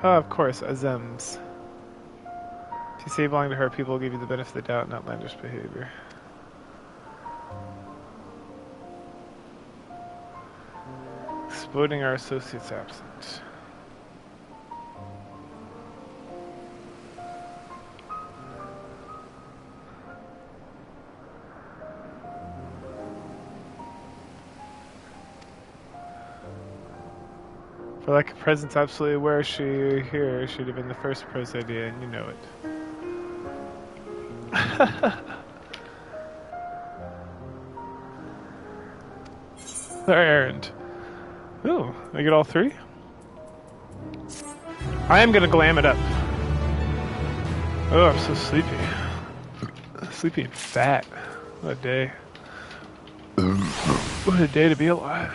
Oh, of course, Azem's. If you say you belong to her, people will give you the benefit of the doubt and outlandish behavior. Exploding our associates absent. For lack of presence, absolutely where is she here should have been the first pros idea, and you know it. Their errand. Ooh, I get all 3? I am gonna glam it up. Oh, I'm so sleepy. Sleepy and fat. What a day. What a day to be alive.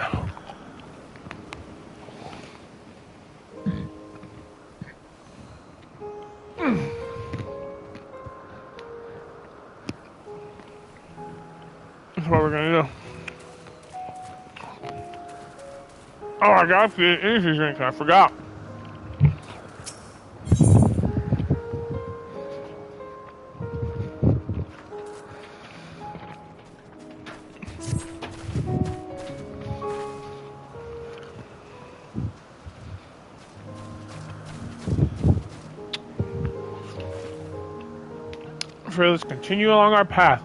That's what we're gonna do. Oh, I got the energy drink. I forgot. let's continue along our path.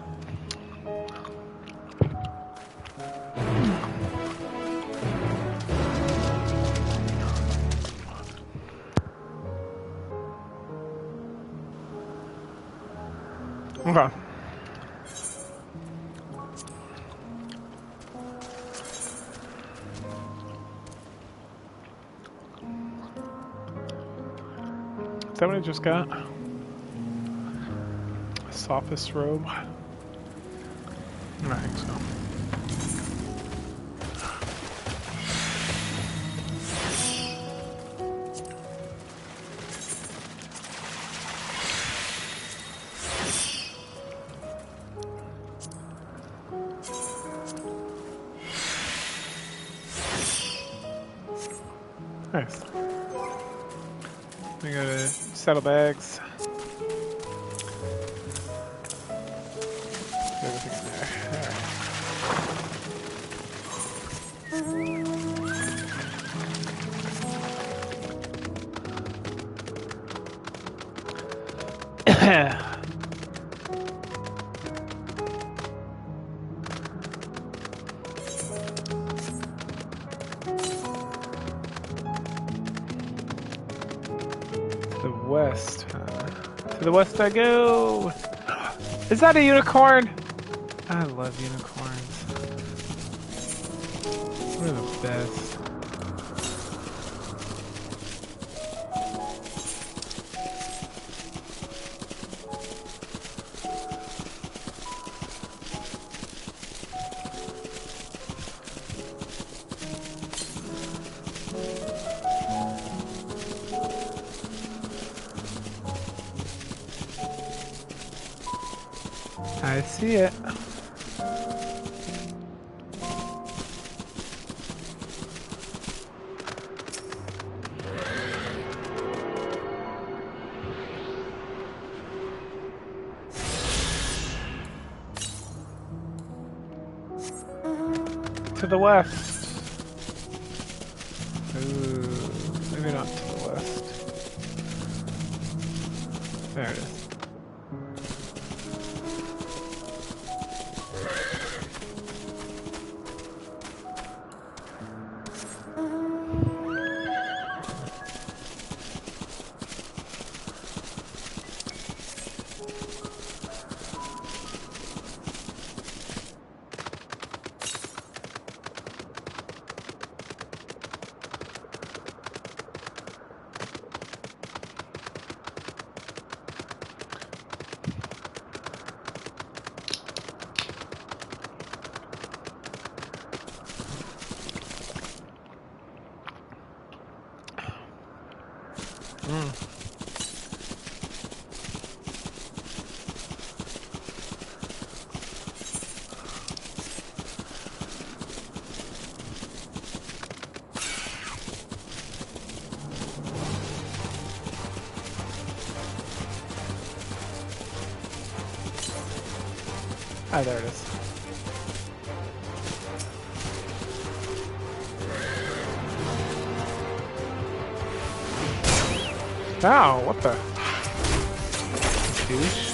Okay. Is that what I just got? A sophist robe? I think so. Nice. We gotta settle bags. Everything in there. Alright. West. To the west I go! Is that a unicorn? I love unicorns. They're the best. I see it. To the west. Ooh, maybe not to the west. There it is. Ah, there it is. Ow, what the? Douche.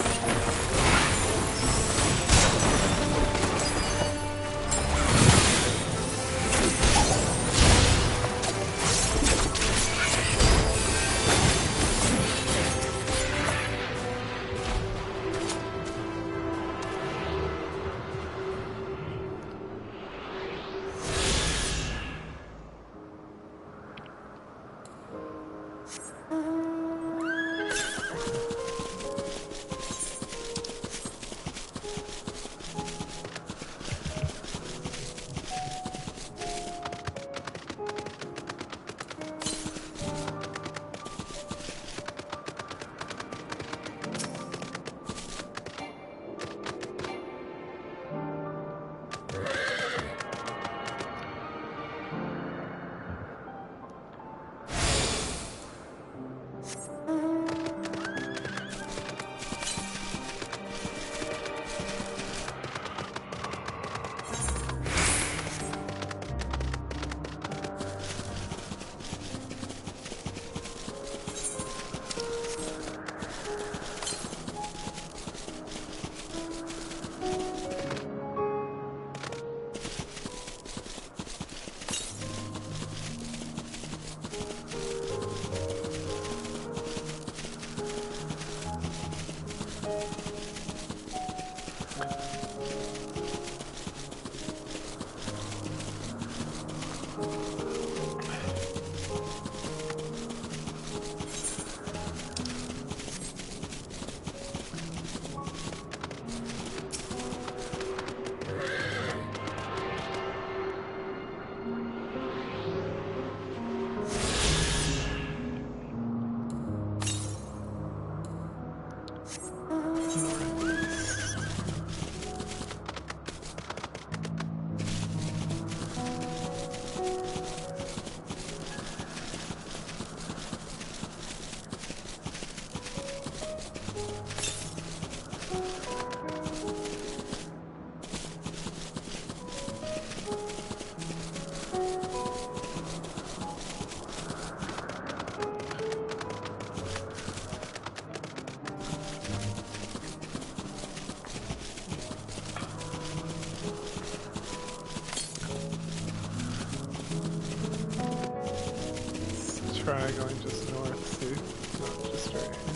Try going just north, see? Not just straight here.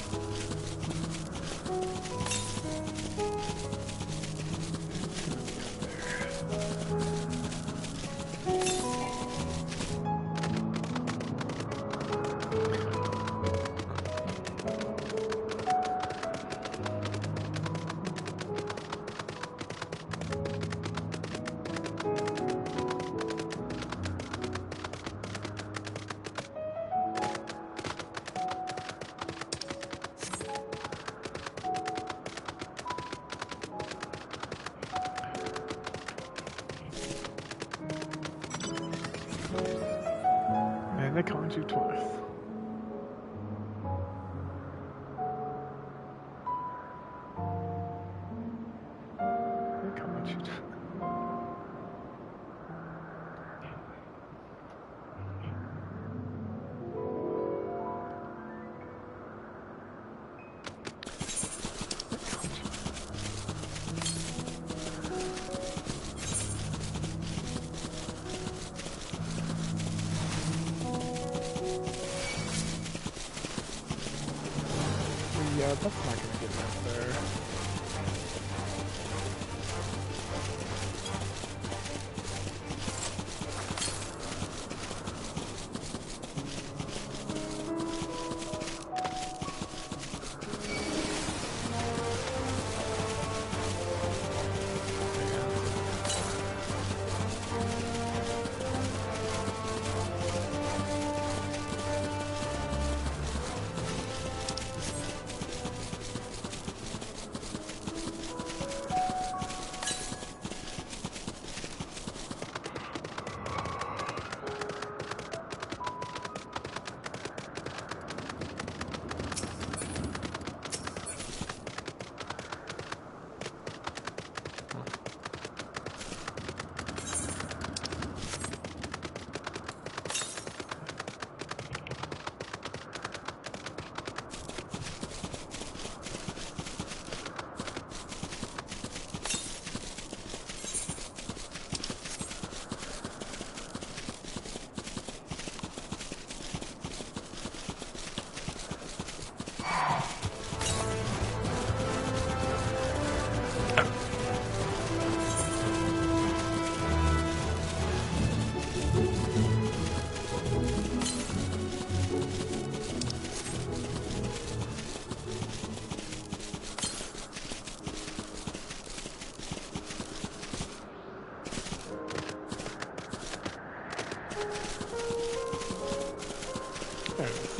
And they called you twice. They called you twice. Yeah, that's not gonna get up there. There it is.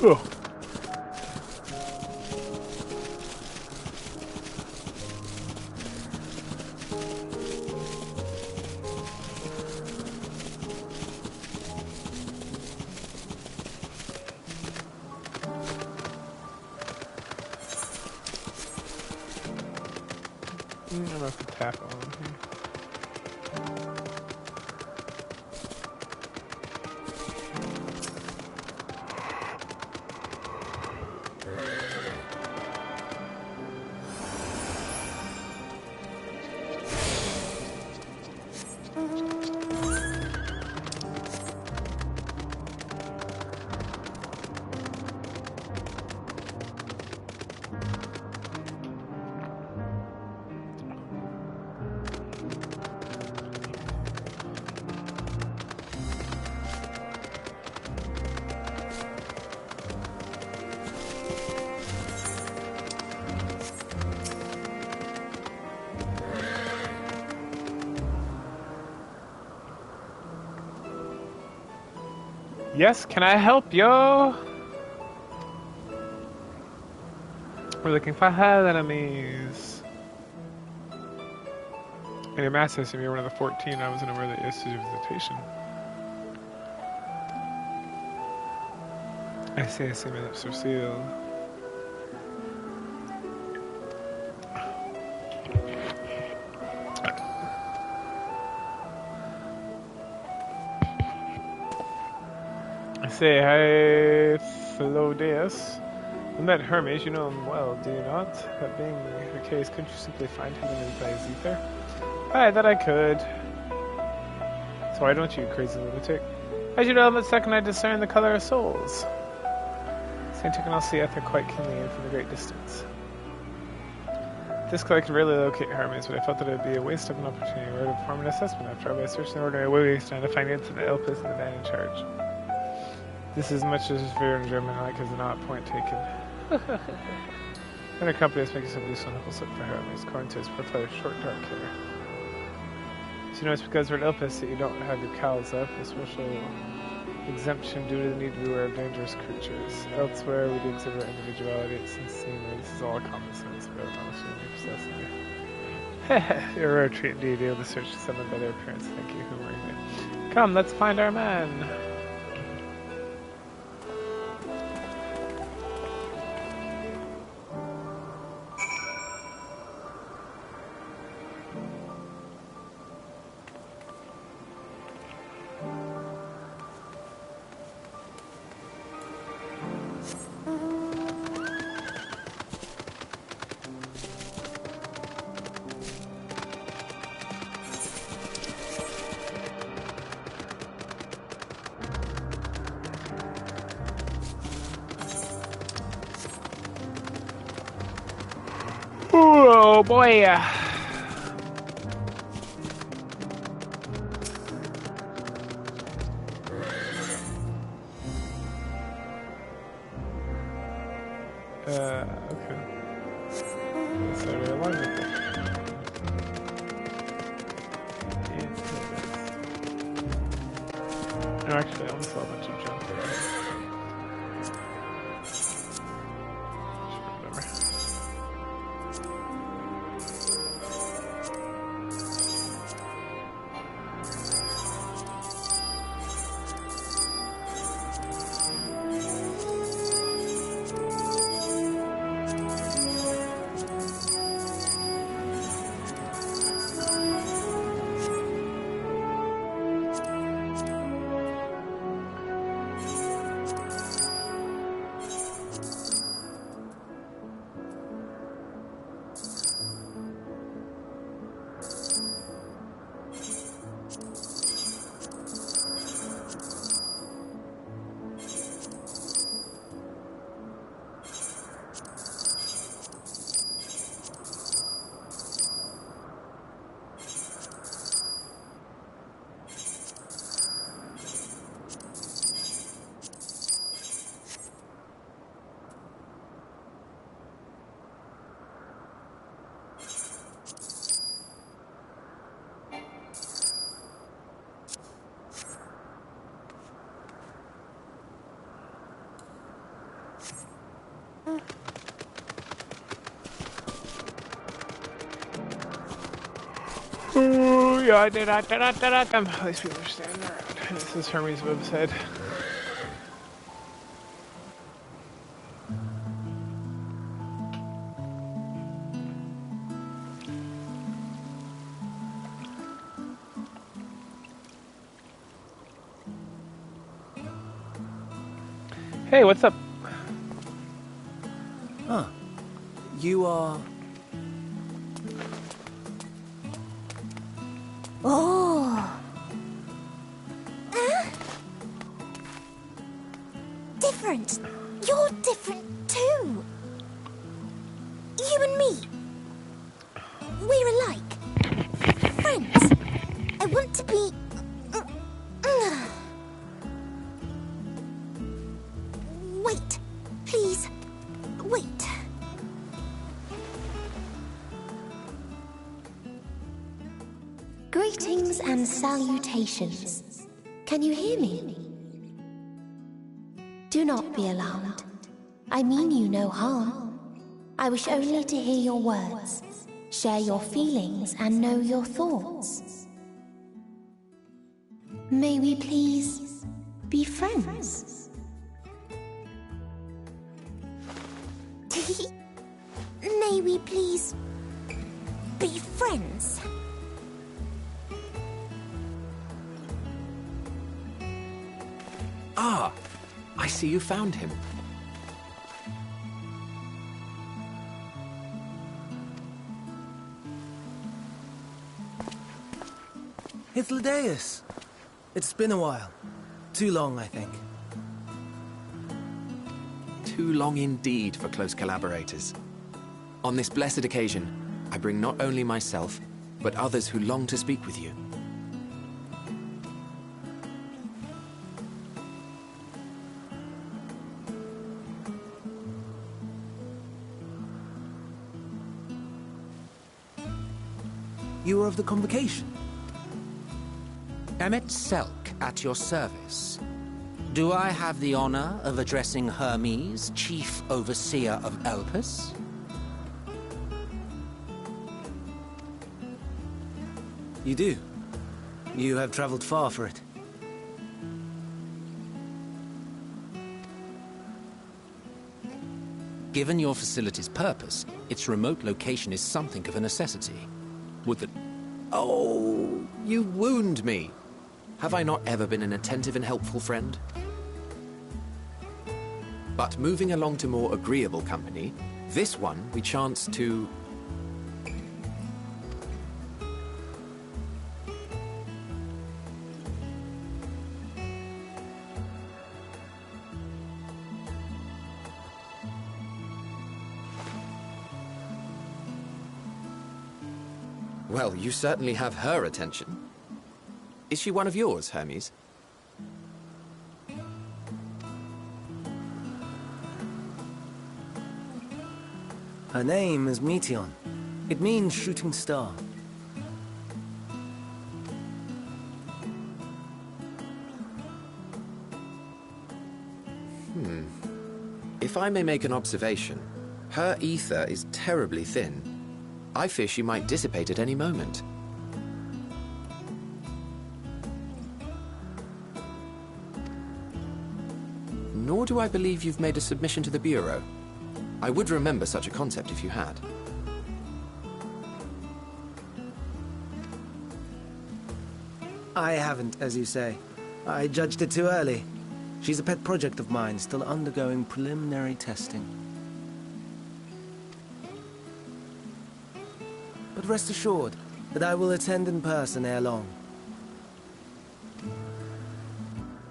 Oh. I'm gonna have to tap on here. Yes, can I help yo? We're looking for hell enemies. In your master system, you're one of the 14. I wasn't aware that you used to do visitation. I see, my lips are sealed. I say, hi, Philodeus. You met Hermes, you know him well, do you not? That being the case, couldn't you simply find him in his ether? I thought I could. So why don't you, crazy lunatic? As you know, but second I discern the color of souls. Saint can also see ether quite keenly and from a great distance. This color could really locate Hermes, but I felt that it would be a waste of an opportunity were to perform an assessment after all by searching the ordinary ways to find the incident, Elpis, and the man in charge. This is much as fear in German, like as not point taken. When a company is making some loose on the whole slip for Hermes, according to his profile, short, dark hair. So you know it's because we're at Elpis that you don't have your cowls up, a special exemption due to the need to beware of dangerous creatures. Elsewhere, we do exhibit individuality. It seems to me this is all common sense, but I'm not assuming you possess any. You're a rare treat indeed, able to search someone by their appearance. Thank you, humoring me. Come, let's find our man. Oh boy. Okay. That's already aligned with it. No, actually, I only saw a bunch of junk there. Whatever. Ooh, yeah, At least people are standing around. This is Hermes' website. Hey, what's up? Huh. You are... Oh. Different. You're different too. You and me. We're alike. Friends. I want to be... Wait. Please. Wait. Greetings and salutations. Can you hear me? Do not be alarmed. I mean you no harm. I wish only to hear your words, share your feelings, and know your thoughts. May we please be friends? May we please be friends? Ah, I see you found him. It's Ladeus. It's been a while. Too long, I think. Too long indeed for close collaborators. On this blessed occasion, I bring not only myself, but others who long to speak with you. You are of the Convocation? Emmet Selk at your service. Do I have the honor of addressing Hermes, Chief Overseer of Elpis? You do. You have traveled far for it. Given your facility's purpose, its remote location is something of a necessity. Would the... Oh, you wound me. Have I not ever been an attentive and helpful friend? But moving along to more agreeable company, this one we chance to... Well, you certainly have her attention. Is she one of yours, Hermes? Her name is Meteon. It means shooting star. If I may make an observation, her ether is terribly thin. I fear she might dissipate at any moment. Nor do I believe you've made a submission to the Bureau. I would remember such a concept if you had. I haven't, as you say. I judged it too early. She's a pet project of mine, still undergoing preliminary testing. But rest assured that I will attend in person ere long.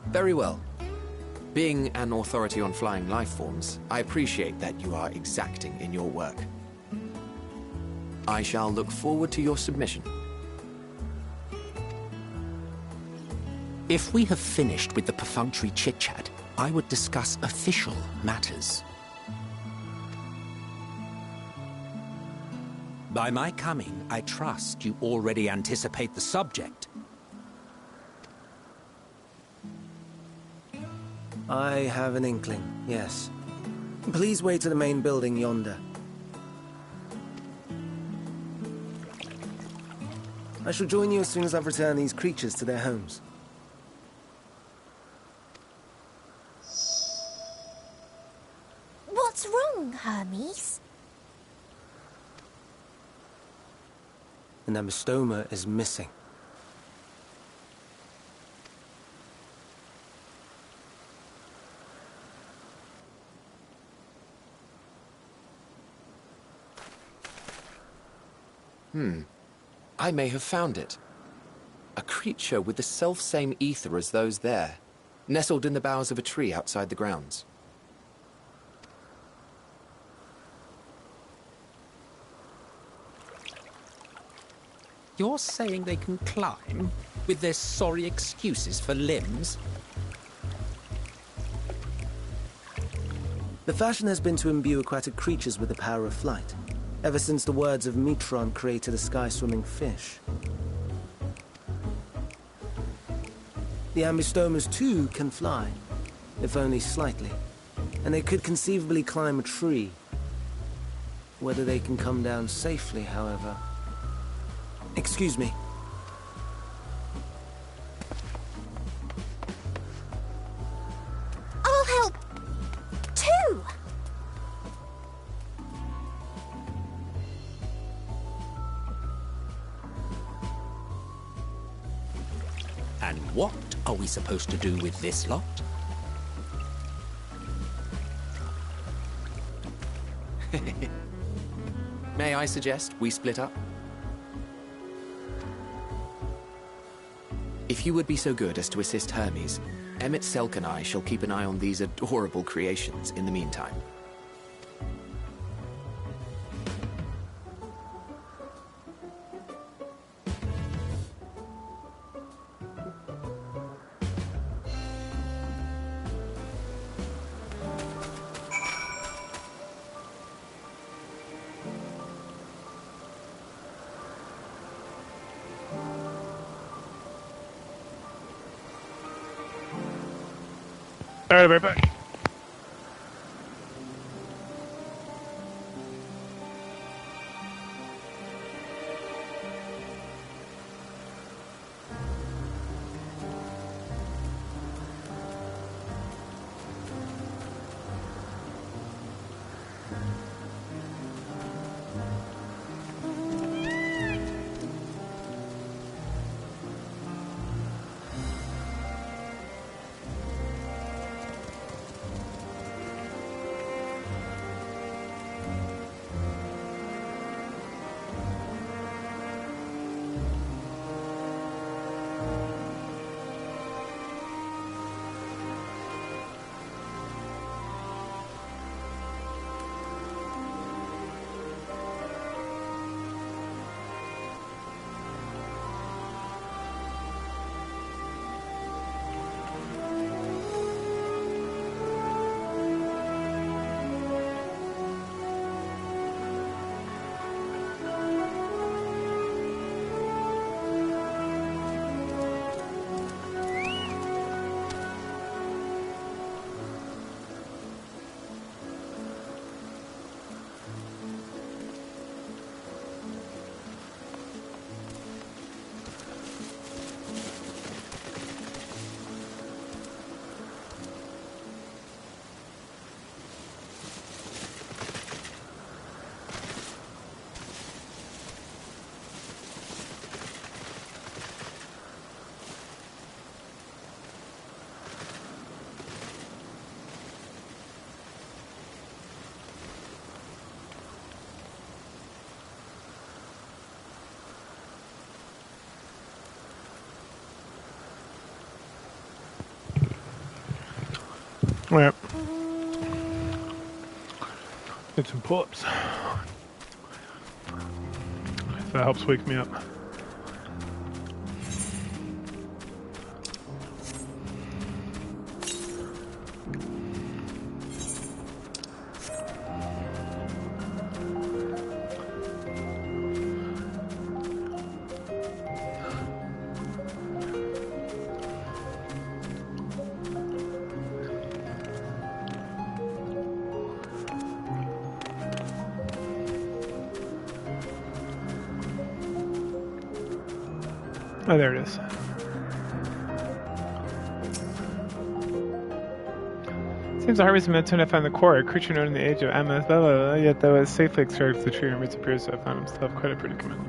Very well. Being an authority on flying life forms, I appreciate that you are exacting in your work. I shall look forward to your submission. If we have finished with the perfunctory chit-chat, I would discuss official matters. By my coming, I trust you already anticipate the subject. I have an inkling, yes. Please wait to the main building yonder. I shall join you as soon as I've returned these creatures to their homes. What's wrong, Hermes? An amystoma is missing. I may have found it. A creature with the self-same ether as those there, nestled in the boughs of a tree outside the grounds. You're saying they can climb, with their sorry excuses for limbs? The fashion has been to imbue aquatic creatures with the power of flight, ever since the words of Metron created a sky-swimming fish. The Amystomas, too, can fly. if only slightly. And they could conceivably climb a tree. Whether they can come down safely, however... Excuse me. I'll help, too! And what are we supposed to do with this lot? May I suggest we split up? If you would be so good as to assist Hermes, Emmett, Selk and I shall keep an eye on these adorable creations in the meantime. Alright, right back. Yep. Did some pull-ups. If that helps wake me up. Oh, there it is. Seems the harvest meant to find the core, a creature known in the age of Amos, yet though it safely extracts the tree and roots appears to have found himself quite a predicament.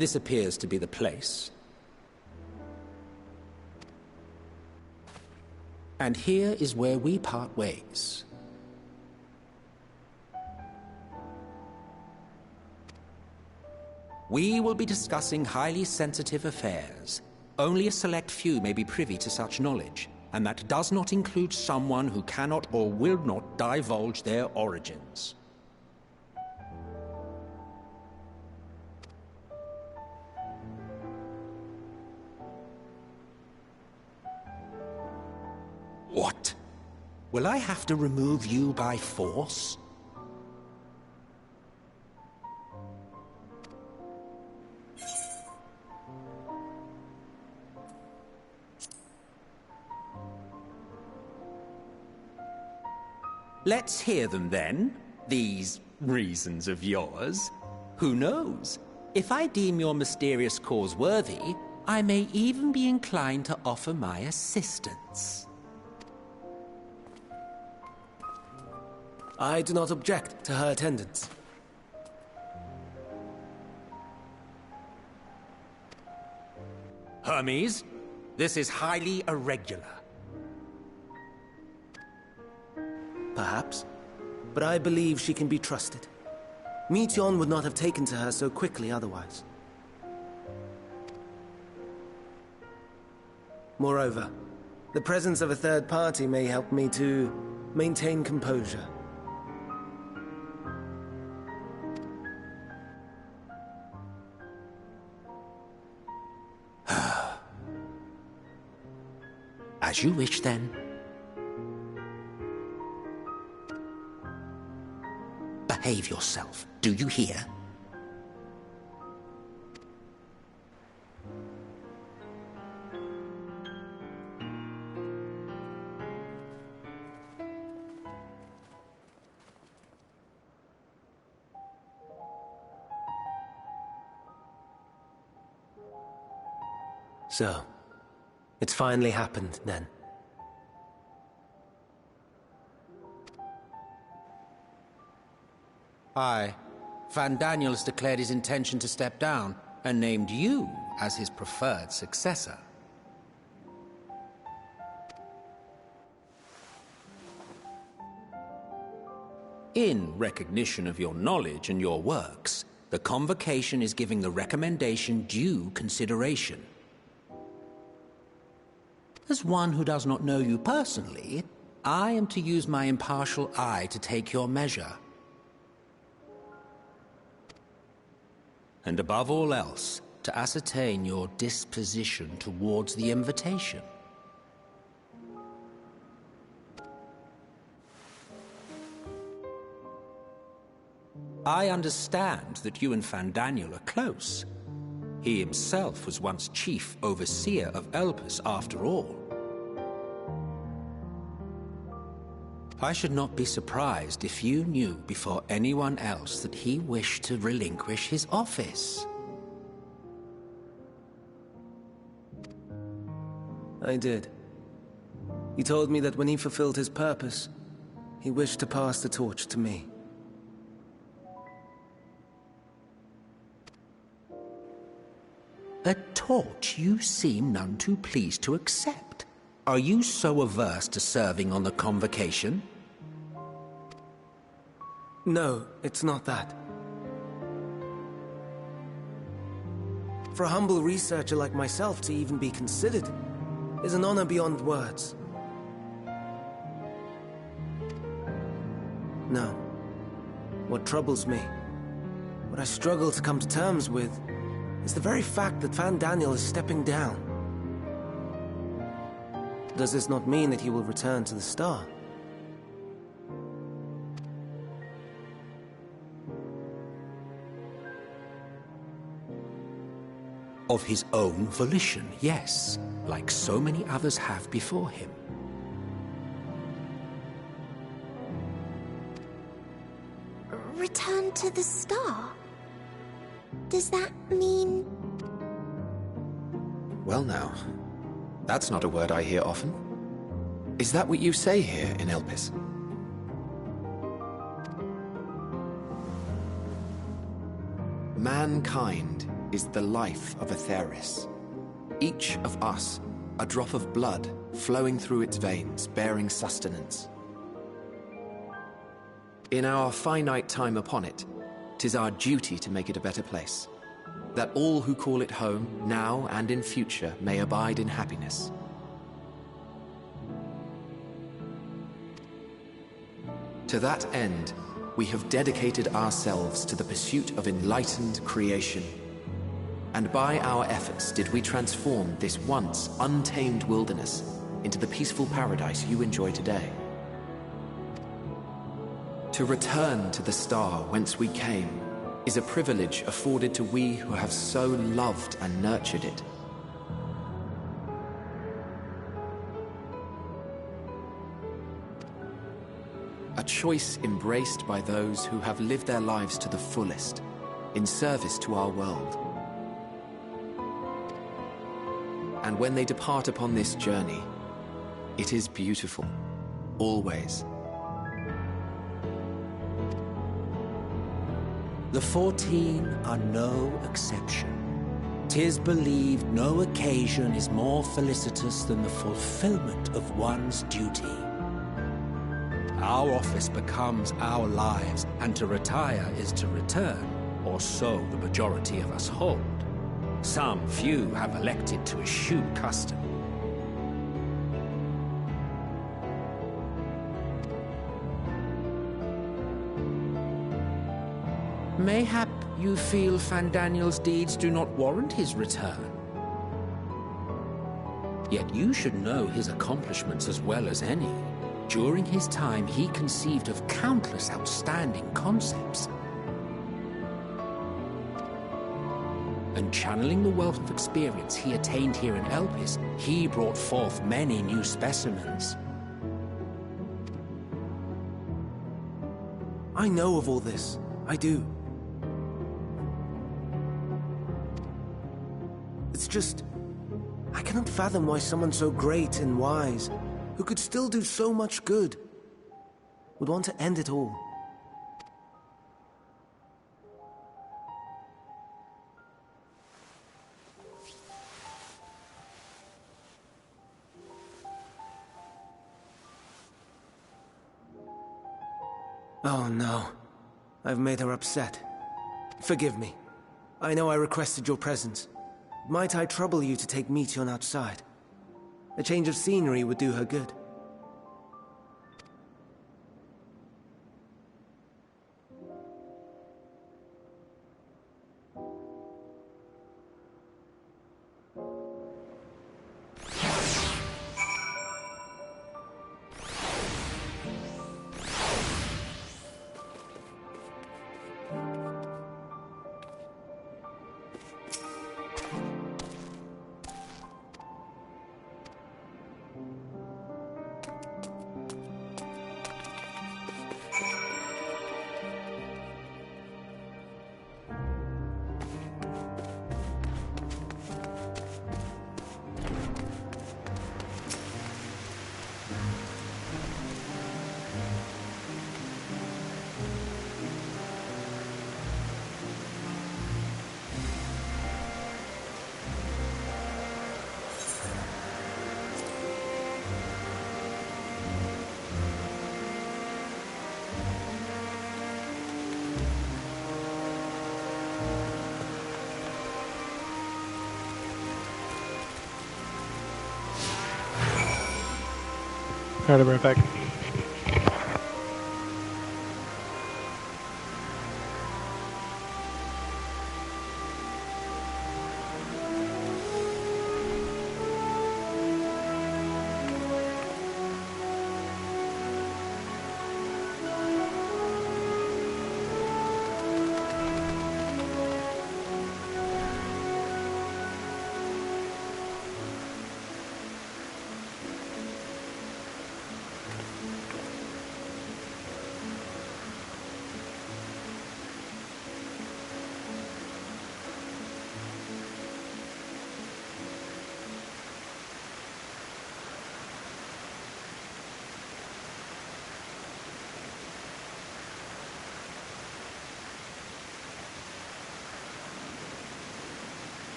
this appears to be the place. And here is where we part ways. We will be discussing highly sensitive affairs. Only a select few may be privy to such knowledge, and that does not include someone who cannot or will not divulge their origins. What? Will I have to remove you by force? Let's hear them then, these reasons of yours. Who knows? If I deem your mysterious cause worthy, I may even be inclined to offer my assistance. I do not object to her attendance. Hermes, this is highly irregular. Perhaps, but I believe she can be trusted. Meteion would not have taken to her so quickly otherwise. Moreover, the presence of a third party may help me to maintain composure. As you wish, then. Behave yourself, do you hear? So, it's finally happened, then. Aye. Van Daniels declared his intention to step down, and named you as his preferred successor. In recognition of your knowledge and your works, the Convocation is giving the recommendation due consideration. As one who does not know you personally, I am to use my impartial eye to take your measure. And above all else, to ascertain your disposition towards the invitation. I understand that you and Van Daniel are close. He himself was once chief overseer of Elpis, after all. I should not be surprised if you knew before anyone else that he wished to relinquish his office. I did. He told me that when he fulfilled his purpose, he wished to pass the torch to me. A torch you seem none too pleased to accept. Are you so averse to serving on the Convocation? No, it's not that. For a humble researcher like myself to even be considered is an honor beyond words. No. What troubles me, what I struggle to come to terms with, is the very fact that Van Daniel is stepping down. Does this not mean that he will return to the Star? Of his own volition, yes, like so many others have before him. Return to the Star? Does that mean... Well now, that's not a word I hear often. Is that what you say here in Elpis? Mankind is the life of Aetheris. Each of us, a drop of blood flowing through its veins, bearing sustenance. In our finite time upon it, 'tis our duty to make it a better place, that all who call it home, now and in future, may abide in happiness. To that end, we have dedicated ourselves to the pursuit of enlightened creation. And by our efforts did we transform this once untamed wilderness into the peaceful paradise you enjoy today. To return to the star whence we came is a privilege afforded to we who have so loved and nurtured it. A choice embraced by those who have lived their lives to the fullest, in service to our world. And when they depart upon this journey, it is beautiful, always. The 14 are no exception. 'Tis believed no occasion is more felicitous than the fulfillment of one's duty. Our office becomes our lives, and to retire is to return, or so the majority of us hold. Some few have elected to eschew custom. Mayhap you feel Fandaniel's deeds do not warrant his return. Yet you should know his accomplishments as well as any. During his time, he conceived of countless outstanding concepts. And channeling the wealth of experience he attained here in Elpis, he brought forth many new specimens. I know of all this. I do. It's just... I cannot fathom why someone so great and wise, who could still do so much good, would want to end it all. Oh no. I've made her upset. Forgive me. I know I requested your presence. Might I trouble you to take Meteon outside? A change of scenery would do her good. Alright, I'll bring it back.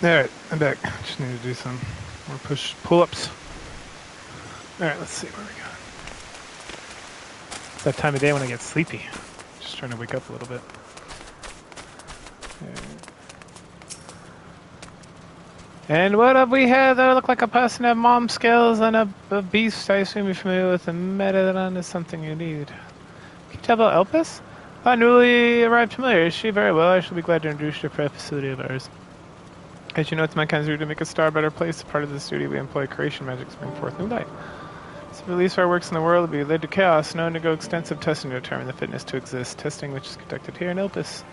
Alright, I'm back. Just need to do some more pull-ups. Alright, let's see where we go. It's that time of day when I get sleepy. Just trying to wake up a little bit. And what have we here that look like a person of mom skills and a beast? I assume you're familiar with the Metatron is something you need. Can you tell about Elpis? A newly arrived familiar. Is she very well? I shall be glad to introduce you to a facility of ours. As you know, it's mankind's duty to make a star a better place. Part of this duty, we employ creation magic to bring forth new life. So to release our works in the world will be led to chaos and undergo extensive testing to determine the fitness to exist. Testing which is conducted here in Elpis.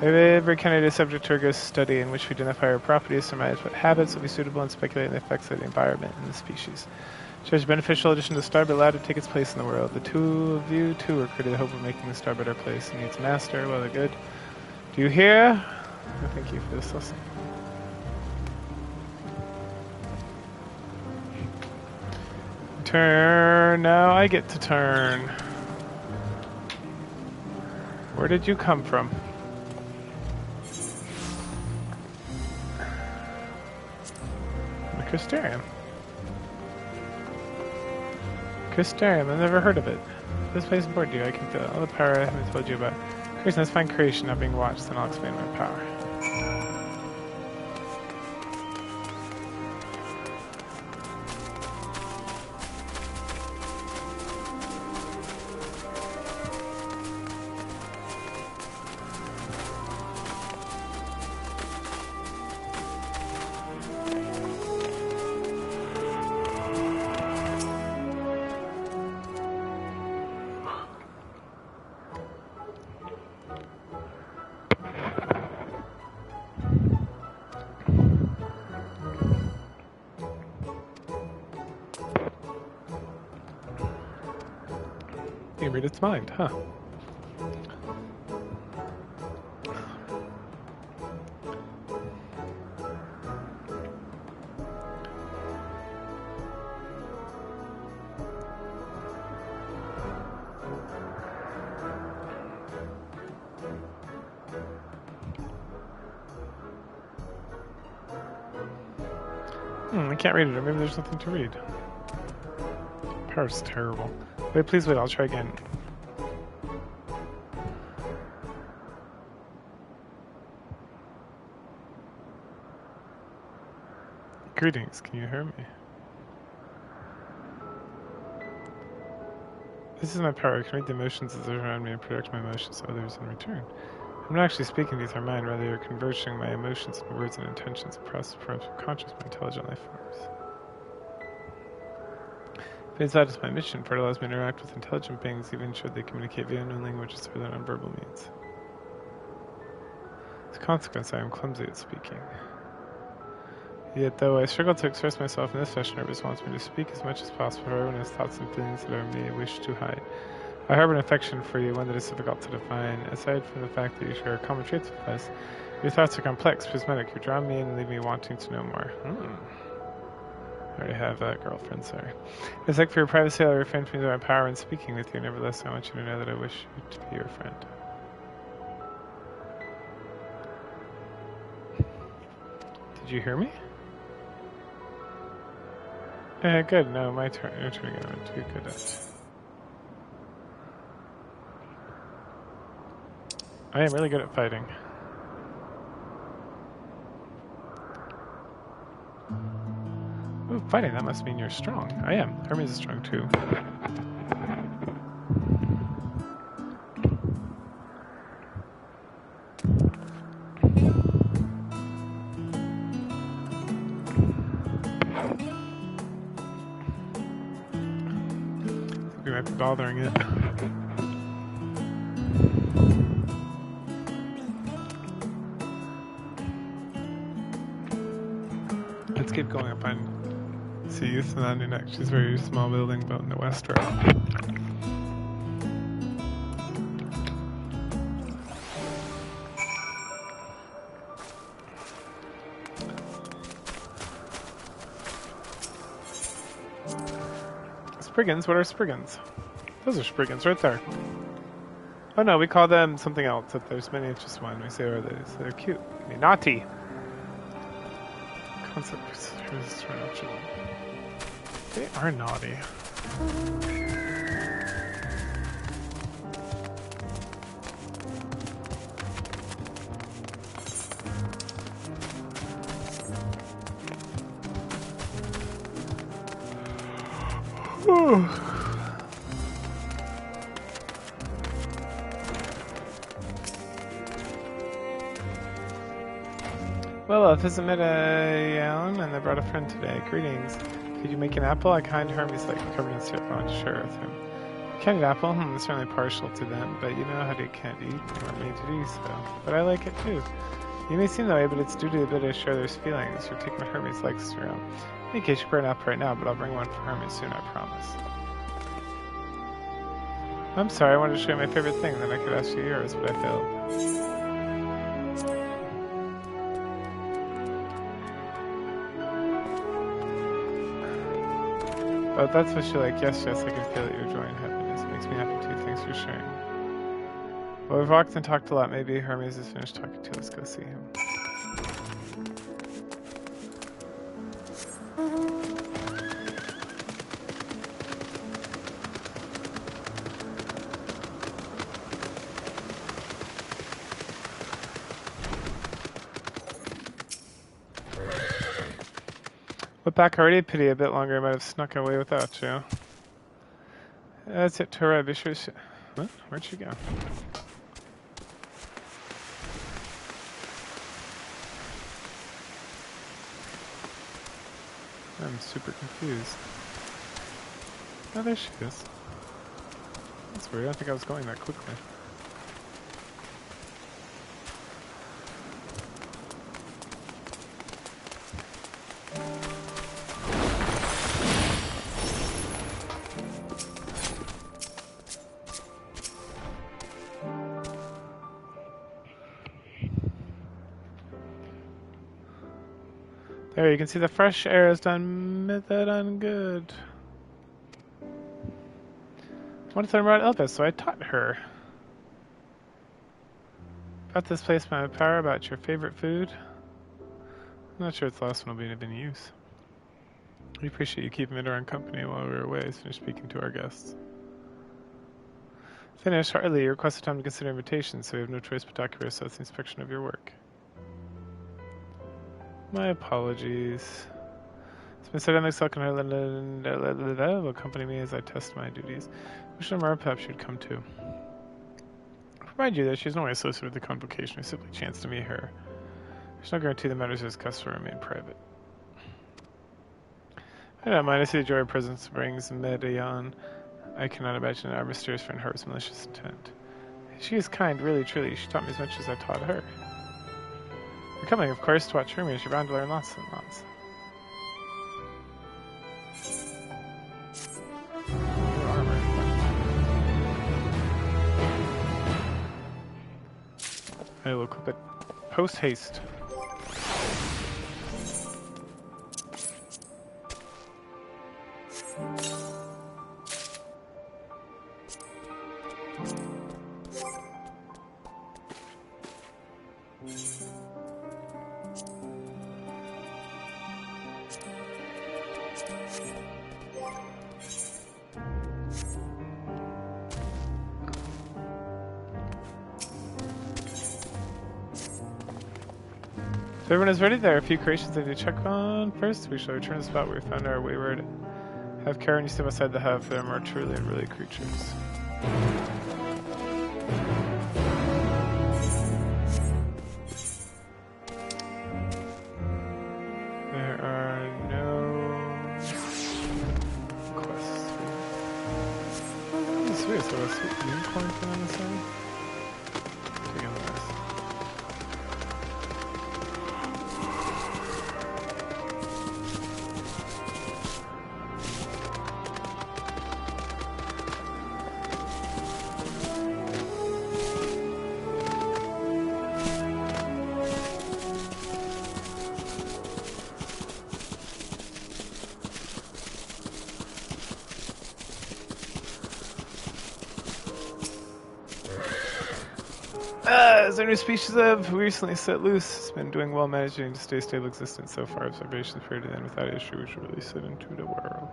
Every candidate is subject to rigorous study in which we identify our properties, surmise what habits will be suitable, and speculate on the effects of the environment and the species. Such a beneficial addition to the star be allowed to take its place in the world. The two of you, too, are created the hope of making the star a better place. It needs master, well, they're good. Do you hear? Oh, thank you for this lesson. Turn. Now I get to turn. Where did you come from? The Crystarium. Crystarium, I've never heard of it. This place bored you, I can feel all the power I haven't told you about. Creation, let's find creation not being watched, then I'll explain my power. You read its mind, huh? I can't read it, or maybe there's nothing to read. Power's terrible. Wait, please wait, I'll try again. Greetings, can you hear me? This is my power. I can read the emotions as they're around me and project my emotions to others in return. I'm not actually speaking to their mind, rather you're converging my emotions into words and intentions across the forms of conscious but intelligent life forms. But that is my mission, for it allows me to interact with intelligent beings even should they communicate via unknown languages or their nonverbal means. As a consequence, I am clumsy at speaking. Yet, though I struggle to express myself in this fashion, Herbis wants me to speak as much as possible, for everyone has thoughts and feelings that are me wish to hide. I harbor an affection for you, one that is difficult to define. Aside from the fact that you share common traits with us, your thoughts are complex, prismatic. You draw me in and leave me wanting to know more. I already have a girlfriend, sorry. It's like for your privacy, I'll refrain from using my power in speaking with you. Nevertheless, I want you to know that I wish you to be your friend. Did you hear me? Good. No, my turn. Your turn again. I'm too good at. I am really good at fighting. Ooh, fighting. That must mean you're strong. I am. Hermes is strong too. We might be bothering it. Let's keep going up and see Youth landing next. She's a very small building built in the west row. Spriggans? What are Spriggans? Those are Spriggans right there. Oh no, we call them something else. If there's many, it's just one. We say, oh, they're cute. I mean, naughty. concept is natural. They are naughty. Well, if it's a Yaon and I brought a friend today. Greetings. Could you make an apple? I kind Hermes like covered in syrup. I want to share with him. Candied apple? I'm certainly partial to them, but you know how to can't eat. You weren't made to do so. But I like it too. You may seem that way, but it's due to the ability to share their feelings. You're taking what Hermes likes around. In any case, you burn an apple right now, but I'll bring one for Hermes soon, I promise. I'm sorry, I wanted to show you my favorite thing, then I could ask you yours, but I failed. Oh, that's what you like. Yes, yes, I can feel it. You're joy and happiness. It makes me happy too. Thanks for sharing. Well, we've walked and talked a lot. Maybe Hermes is finished talking too. Let's go see him. Look back already, pity a bit longer. I might have snuck away without you. That's it, Tora. Be sure to... What? Where'd she go? I'm super confused. Oh, there she is. That's weird. I don't think I was going that quickly. There, you can see the fresh air has done good. I wanted to learn about Elvis, so I taught her. About this place, my power, about your favorite food. I'm not sure it's the last one will be of any use. We appreciate you keeping it around company while we were away. Finished speaking to our guests. Finished, hardly. You requested time to consider invitations, so we have no choice but to occupy ourselves with the inspection of your work. My apologies. It's been said Excel will accompany me as I test my duties. Wish tomorrow perhaps you'd come too. Remind you that she's no way associated with the convocation. We simply chanced to meet her. There's no guarantee the matters of this customer remain private. I don't mind. I see the joy of presence brings Medellin. I cannot imagine our mysterious friend harbours malicious intent. She is kind, really, truly. She taught me as much as I taught her. You're coming, of course, to watch Hermes. You're bound to learn lots and lots. I will equip it post haste. So everyone is ready. There are a few creations I need to check on. First, we shall return to the spot where we found our wayward. Have care when you step outside the hub, for there are more truly and really creatures. There are no quests. Oh, sweet. So a sweet unicorn thing on the side. Take on this. is a new species of who recently set loose. It's been doing well, managing to stay stable existence so far. Observations appear to end without issue, which will release it into the world.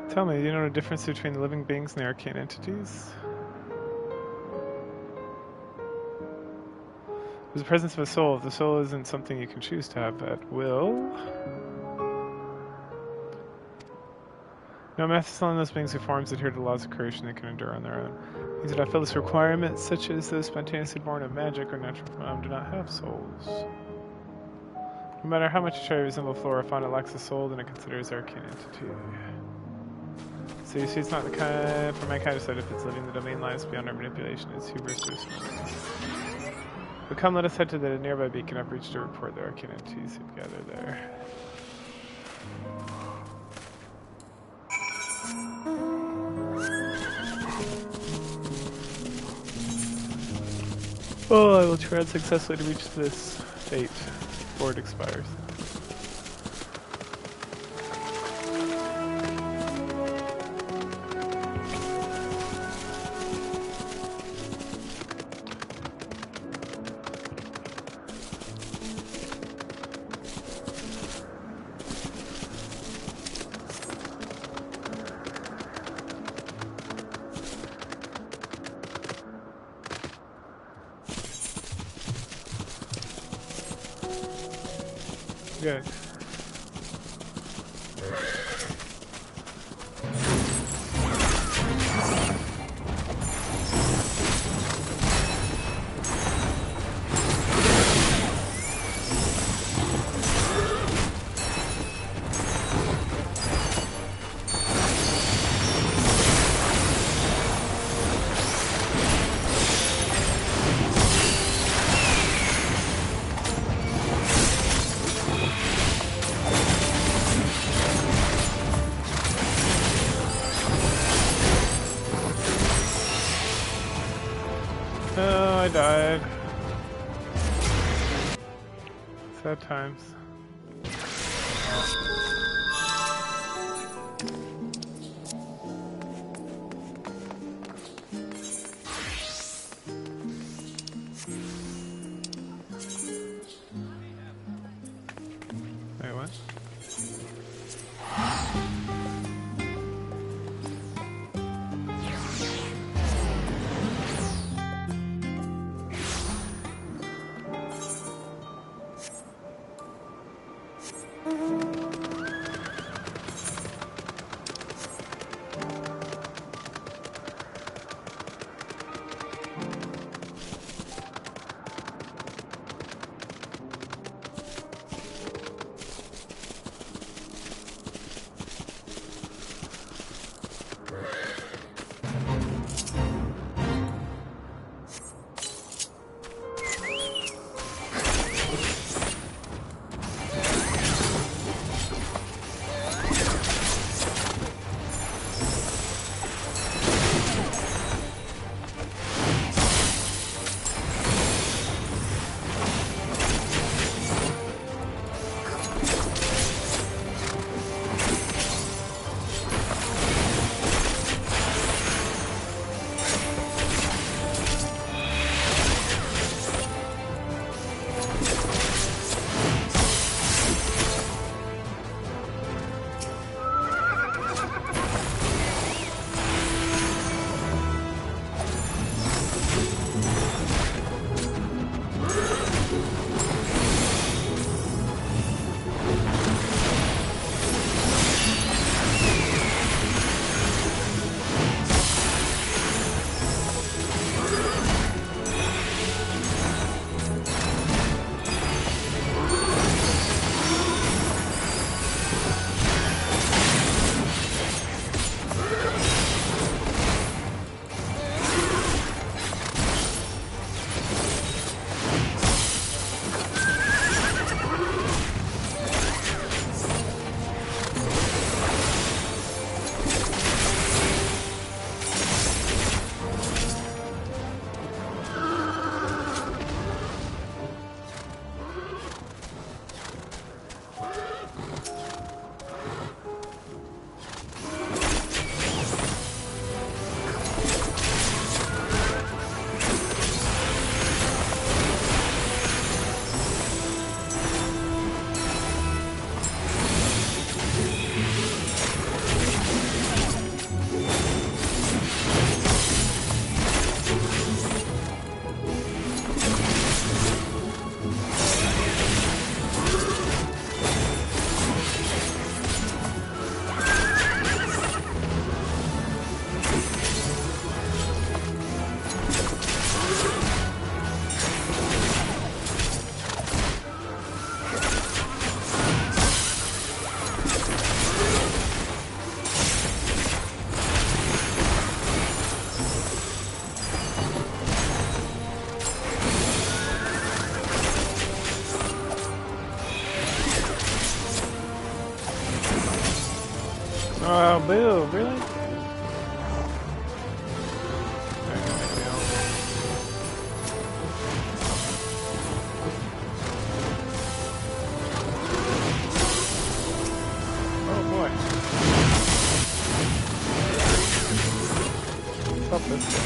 Tell me, do you know the difference between the living beings and the arcane entities? There's the presence of a soul. If the soul isn't something you can choose to have at will. No math is telling those beings who forms adhere to the laws of creation they can endure on their own. These do not fill this requirement, such as those spontaneously born of magic or natural phenomenon do not have souls. No matter how much you try to resemble flora, fauna lacks a soul, then it considers arcane entity. So you see, it's not the kind for my kind of set. If it's living, the domain lies beyond our manipulation. It's hubris or something. But come, let us head to the nearby beacon. I've reached to report the arcane entities who've gathered there. Oh, I will try successfully to reach this date before it expires. Good. Oh, I died. Sad times. Wait, what? Oh, boo, really? Oh boy. Stop this guy.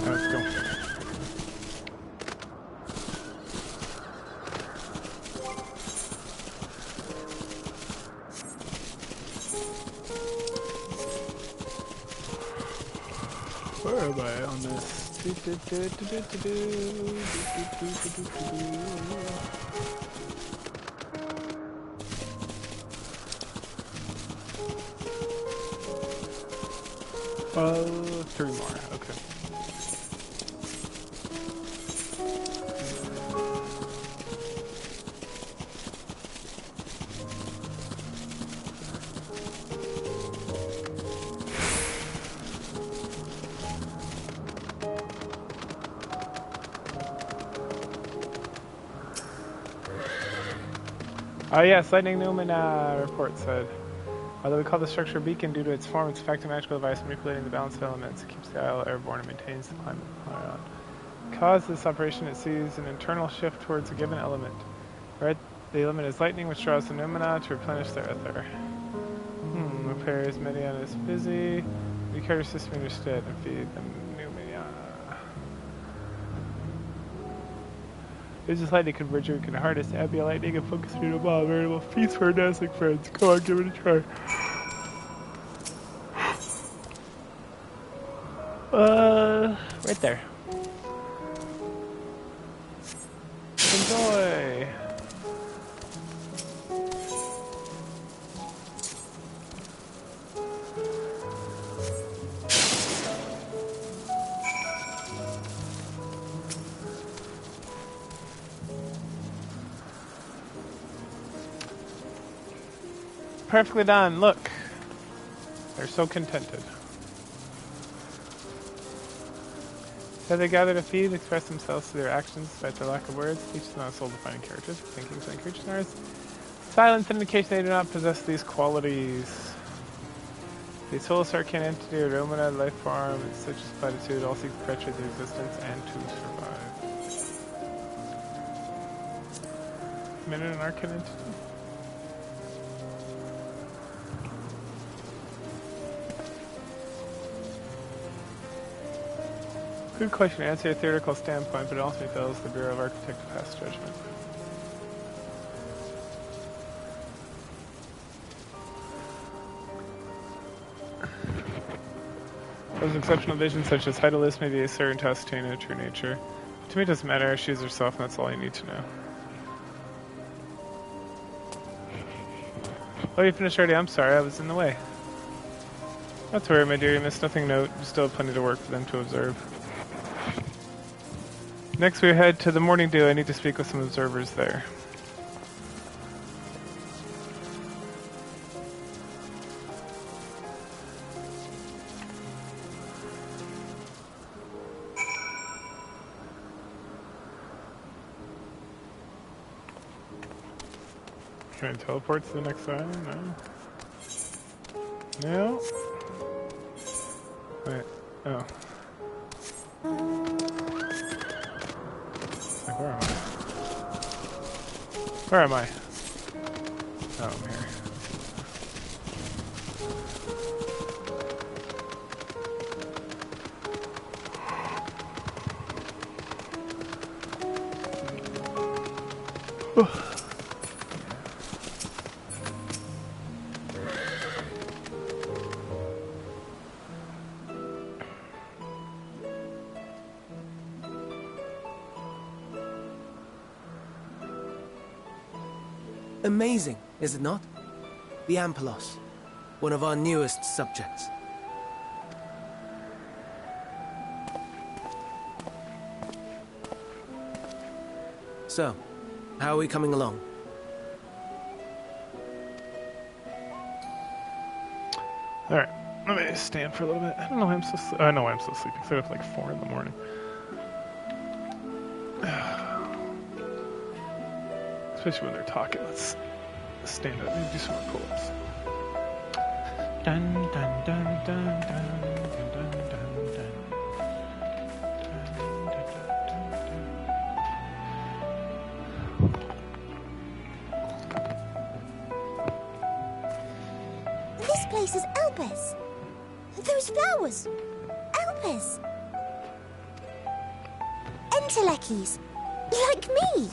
Let's go. Where am I on this? Oh, 3 more. Okay. Oh yes, Lightning Newman report said, although we call the structure a beacon due to its form, it's in fact a magical device manipulating the balance of elements. It keeps the isle airborne and maintains the climate. Cause this operation, it sees an internal shift towards a given element. Right, the element is lightning, which draws the Numina to replenish their ether. Repairs Median is busy. We carry your system instead and feed them Numina. It's just lightning converger can harness ambient lightning and focus through the ball. Variable feast for our dancing friends. Come on, give it a try. Right there. Enjoy. Perfectly done. Look. They're so contented. So they gather to feed, express themselves through their actions despite their lack of words, each is not a soul-defining characters, thinking and creatures. Silence indication they do not possess these qualities. The soulless arcane entity or Romana life form is such as platitude, all seek to perpetuate their existence and to survive. Minute an arcane entity? Good question to answer a theoretical standpoint, but it ultimately fails the Bureau of Architect to pass judgment. Those exceptional visions, such as Heidelist, may be a certain to ascertain her true nature. But to me, it doesn't matter. She is herself, and that's all you need to know. Oh, you finished already? I'm sorry, I was in the way. Not to worry, my dear. You missed nothing. Note. You still have plenty to work for them to observe. Next, we head to the Morning Dew. I need to speak with some observers there. Can I teleport to the next island? No. No? Wait. Oh. Where am I? Oh, I'm here. Amazing, is it not? The Ampelos, one of our newest subjects. So, how are we coming along? Alright, let me stand for a little bit. I don't know why I'm so I know why I'm so sleepy. I up like 4 in the morning. Especially when they're talking. Let's stand up and do some more pull-ups. Dun dun dun dun dun dun dun dun dun. This place is Elpis. Those flowers. Elpis. Entelekis. Like me.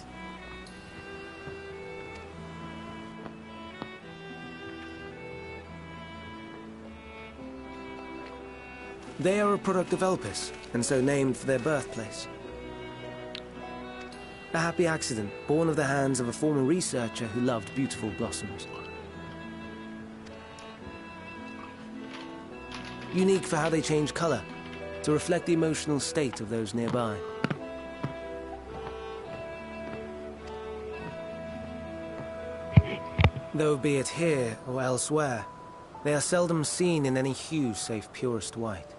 They are a product of Elpis, and so named for their birthplace. A happy accident, born of the hands of a former researcher who loved beautiful blossoms. Unique for how they change color, to reflect the emotional state of those nearby. Though be it here or elsewhere, they are seldom seen in any hue save purest white.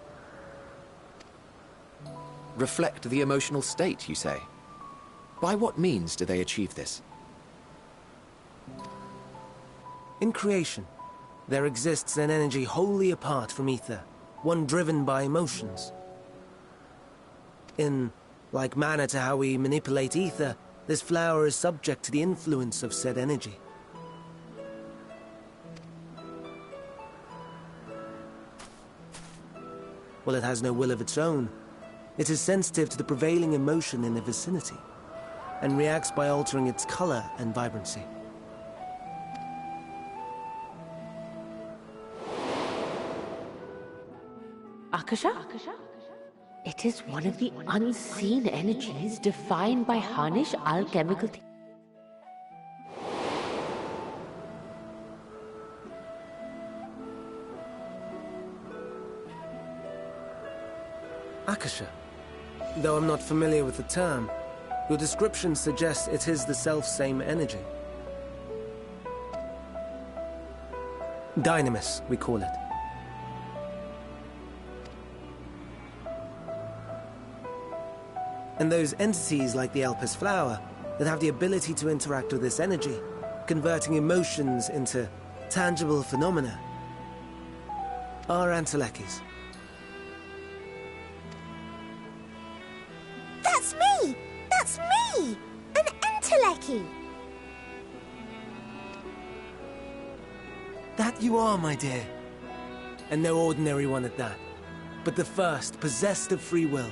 Reflect the emotional state, you say? By what means do they achieve this? In creation, there exists an energy wholly apart from ether, one driven by emotions. In like manner to how we manipulate ether, this flower is subject to the influence of said energy. While it has no will of its own, it is sensitive to the prevailing emotion in the vicinity, and reacts by altering its color and vibrancy. Akasha? It is one of the unseen energies defined by Harnish alchemical. Akasha. Though I'm not familiar with the term, your description suggests it is the self-same energy. Dynamis, we call it. And those entities like the Elpis flower that have the ability to interact with this energy, converting emotions into tangible phenomena, are Entelekis. That's me! That's me! An Enteleki! That you are, my dear. And no ordinary one at that, but the first possessed of free will.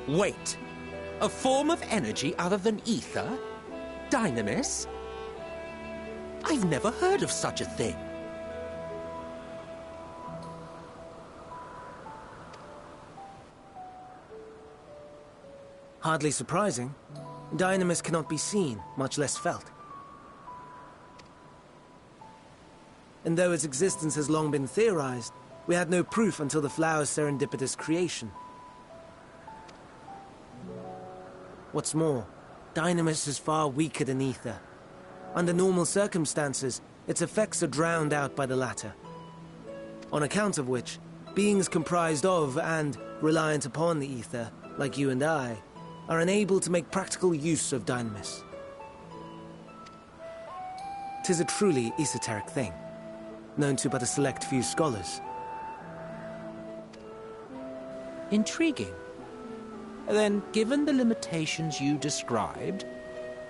Wait. A form of energy other than ether? Dynamis? I've never heard of such a thing. Hardly surprising. Dynamis cannot be seen, much less felt. And though its existence has long been theorized, we had no proof until the flower's serendipitous creation. What's more, Dynamis is far weaker than ether. Under normal circumstances, its effects are drowned out by the latter. On account of which, beings comprised of and reliant upon the ether, like you and I, are unable to make practical use of Dynamis. 'Tis a truly esoteric thing, known to but a select few scholars. Intriguing. then given the limitations you described,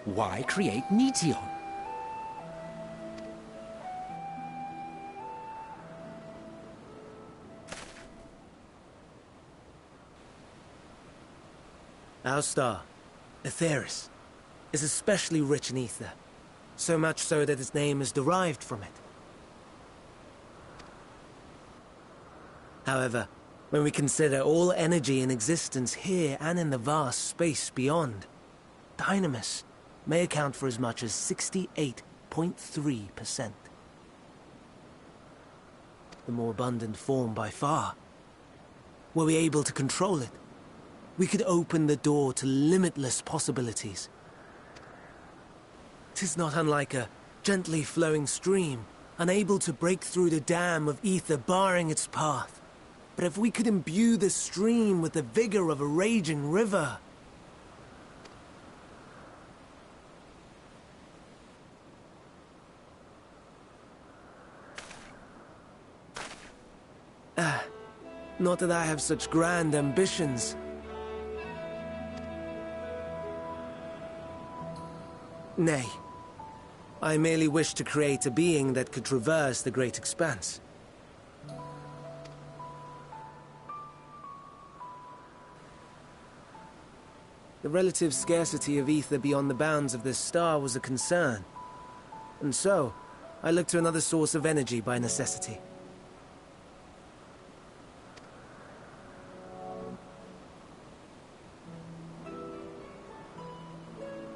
why create Meteon? Our star, Aetheris, is especially rich in ether, so much so that its name is derived from it. However, when we consider all energy in existence here and in the vast space beyond, Dynamis may account for as much as 68.3%. The more abundant form by far. Were we able to control it, we could open the door to limitless possibilities. It is not unlike a gently flowing stream, unable to break through the dam of ether barring its path. But if we could imbue the stream with the vigor of a raging river... Not that I have such grand ambitions. Nay. I merely wish to create a being that could traverse the great expanse. The relative scarcity of ether beyond the bounds of this star was a concern. And so, I looked to another source of energy by necessity.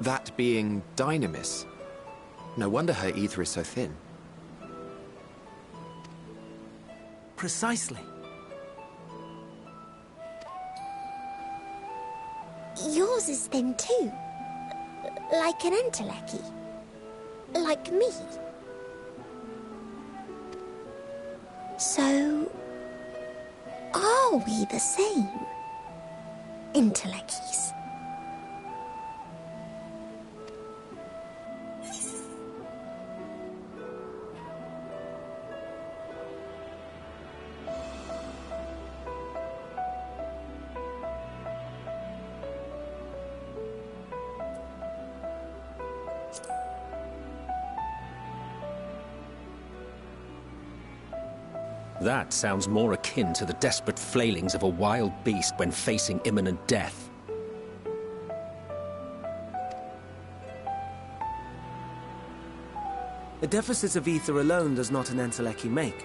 That being Dynamis. No wonder her ether is so thin. Precisely. Yours is thin too. Like an entelechy. Like me. So... are we the same? Entelecchies. That sounds more akin to the desperate flailings of a wild beast when facing imminent death. A deficit of ether alone does not an entelechy make.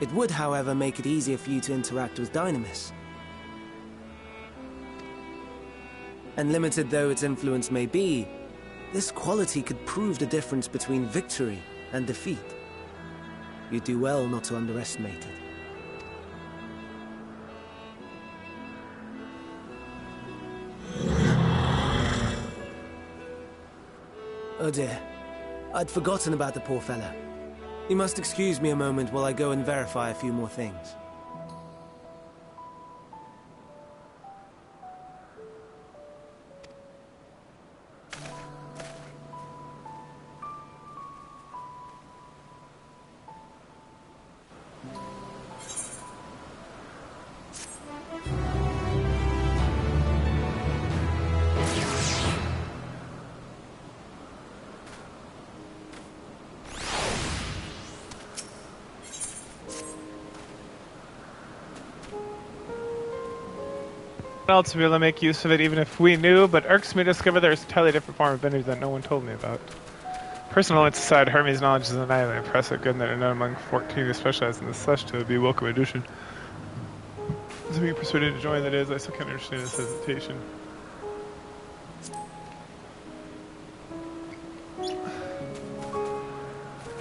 It would, however, make it easier for you to interact with Dynamis. And limited though its influence may be, this quality could prove the difference between victory and defeat. You do well not to underestimate it. Oh dear. I'd forgotten about the poor fellow. You must excuse me a moment while I go and verify a few more things. Else to be able to make use of it even if we knew, but irks me to discover there's a entirely different form of energy that no one told me about. Personal knowledge aside, Hermes' knowledge is undeniably impressive, good that are known among 14 who specialize in this such to be a welcome addition. To be persuaded to join, that is, I still can't understand his hesitation.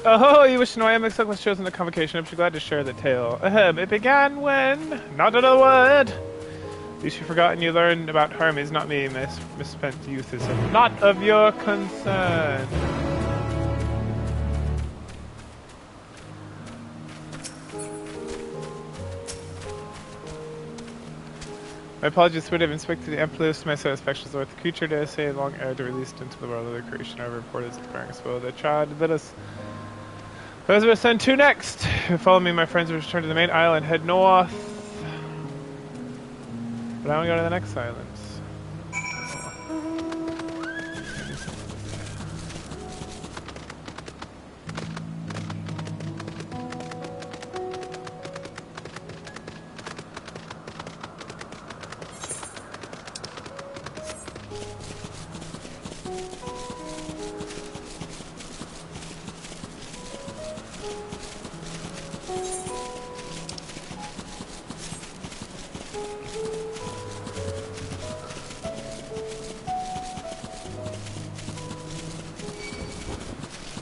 Oh, you wish to know I am was chosen the convocation. I'm sure glad to share the tale. Ahem, it began when... Not another word! At least you've forgotten you learned about Hermes, not me. Misspent youth is not of your concern. My apologies would have inspected the Empress to my satisfaction is worth the creature to say long ere to released into the world of the creation I reported as expiring spoil. The child let us. Those of us send two next. Follow me, my friends, will return to the main island, head north. But I want to go to the next islands.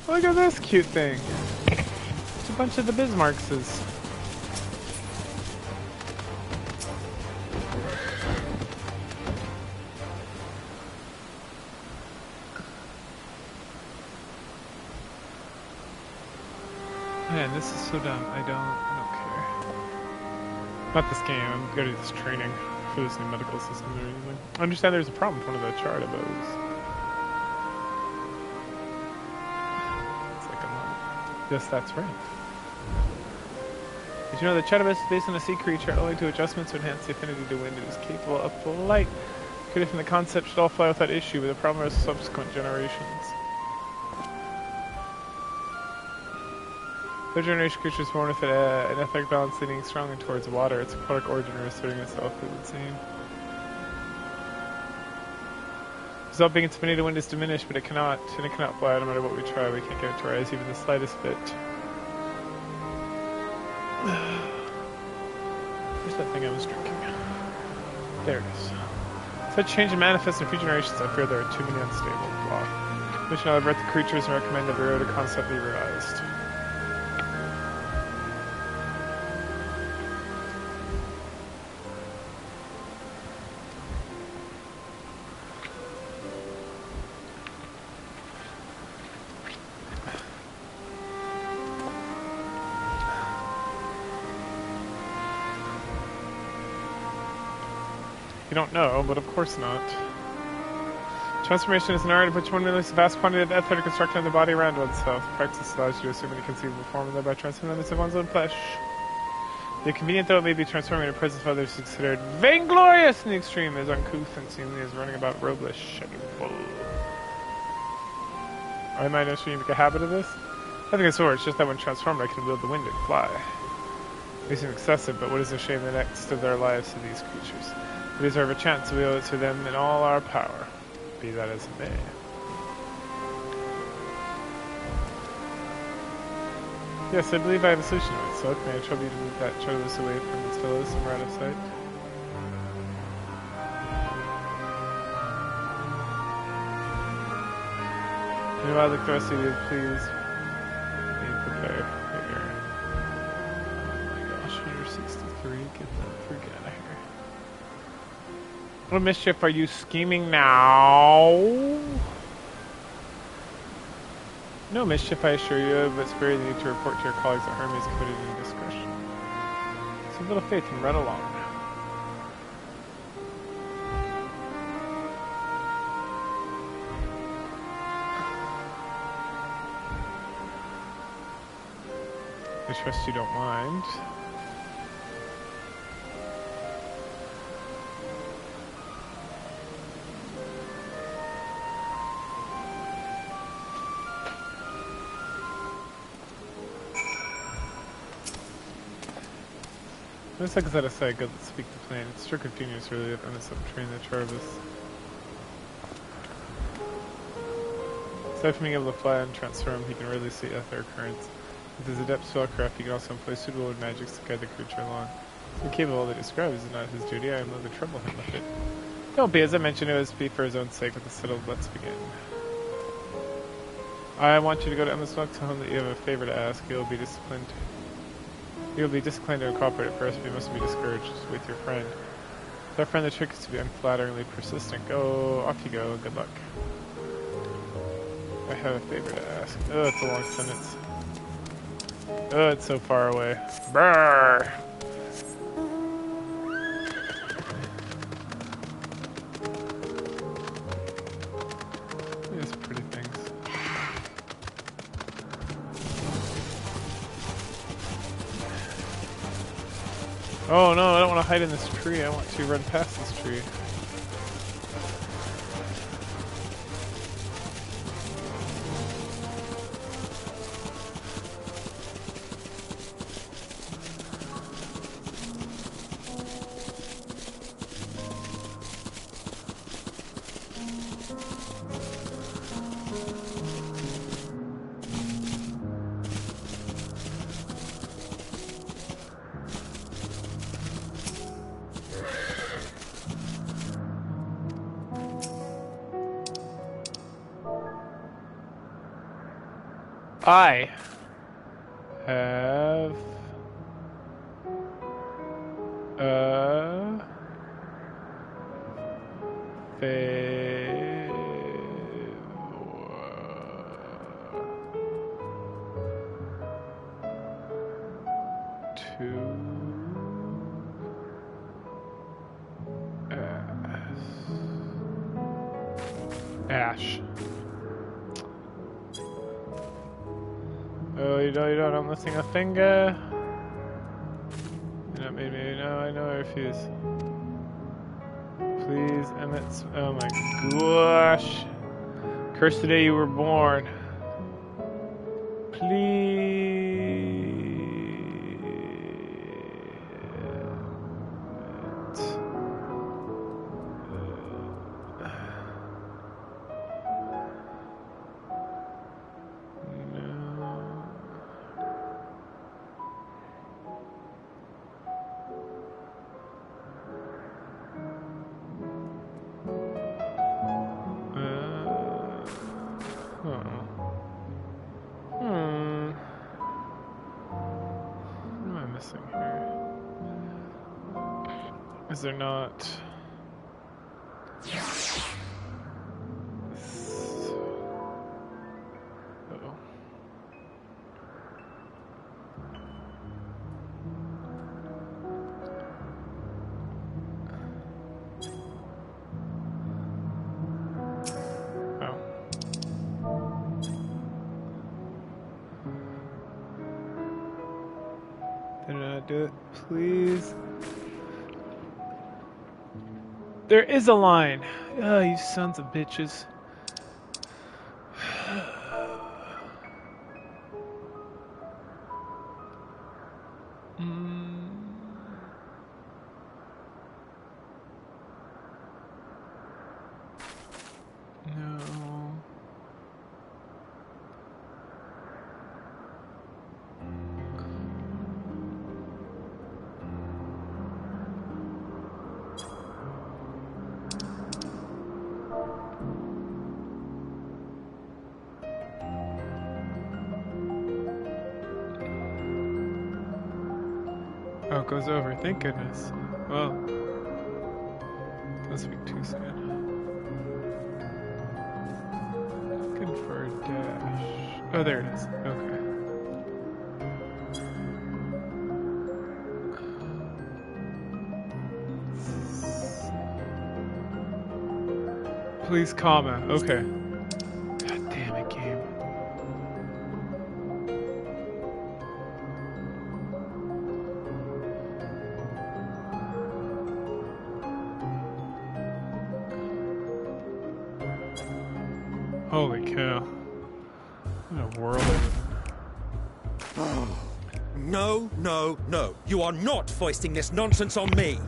Look at this cute thing. It's a bunch of the Bismarckses. Man, this is so dumb. I don't care. Not this game. I'm good at this training for this new medical system they're using. I understand there's a problem with one of the chartabos. Yes, that's right. Did you know that Chartabos is based on a sea creature owing to adjustments to enhance the affinity to wind? It is capable of flight. Created from the concept should all fly without issue, but the problem is subsequent generations. Third generation creatures born with an etheric balance leaning strongly towards water. Its aquatic origin asserting itself, it would seem. Result being its affinity to wind is diminished, but it cannot fly no matter what we try. We can't get it to rise even the slightest bit. Where's that thing I was drinking? There it is. Such change in manifest in future generations, I fear there are too many unstable. Blah. Mission I'll avert the creatures and recommend the Bureau to concept be revised. You don't know, but of course not. Transformation is an art in which one releases a vast quantity of etheric construction in the body around oneself. Practice allows you to assume any conceivable form and thereby transform them into one's own flesh. The convenient though it may be, transforming in the presence of others is considered vainglorious in the extreme, as uncouth and seemingly as running about robeless and bull. I might actually make a habit of this. I think it's so. It's just that when transformed I can wield the wind and fly. It may seem excessive, but what is a shame the next of their lives to these creatures? We deserve a chance, we owe it to them in all our power. Be that as it may. Yes, I believe I have a solution to it, so may I trouble you to move that chartless away from its fellows somewhere out of sight? Meanwhile, the rest of you, please be prepared. Here. Oh my gosh, 163, get that freak out of here. What mischief are you scheming now? No mischief, I assure you, but spare the need to report to your colleagues that Hermes committed indiscretion. Some little faith and run along. I trust you don't mind. Looks like set aside, good, let's speak the plan. It's stroke of genius really up on this train the Charvis. Aside from being able to fly and transform, he can rarely see etheric currents. With his adept spellcraft, he can also employ suitable magics to guide the creature along. So capable of what he describes is not his duty, I am willing to trouble him with it. Don't be, as I mentioned, it was be for his own sake with the settled let's begin. I want you to go to Endwalker, tell him that you have a favor to ask. He will be disciplined. You'll be disinclined to cooperate at first, but you mustn't be discouraged with your friend. With our friend, the trick is to be unflatteringly persistent. Go, off you go, good luck. I have a favor to ask. Oh, it's a long sentence. Oh, it's so far away. Brrr! These pretty things. Oh no, I don't want to hide in this tree. I want to run past this tree. I have a favor to Ash. Oh, you don't, I'm lifting a finger. Maybe, no, I know I refuse. Please, Emmett. Oh my gosh. Curse the day you were born. Please. Is there not? Uh-oh. Oh. Did I do it? Please. There is a line. Oh, you sons of bitches. No. Oh, it goes over. Thank goodness. Well, let's speak too soon. Looking for a dash. Oh, there it is. Okay. Please, comma. Okay. God damn it, game. Holy cow. What a world. No, no, no. You are not foisting this nonsense on me.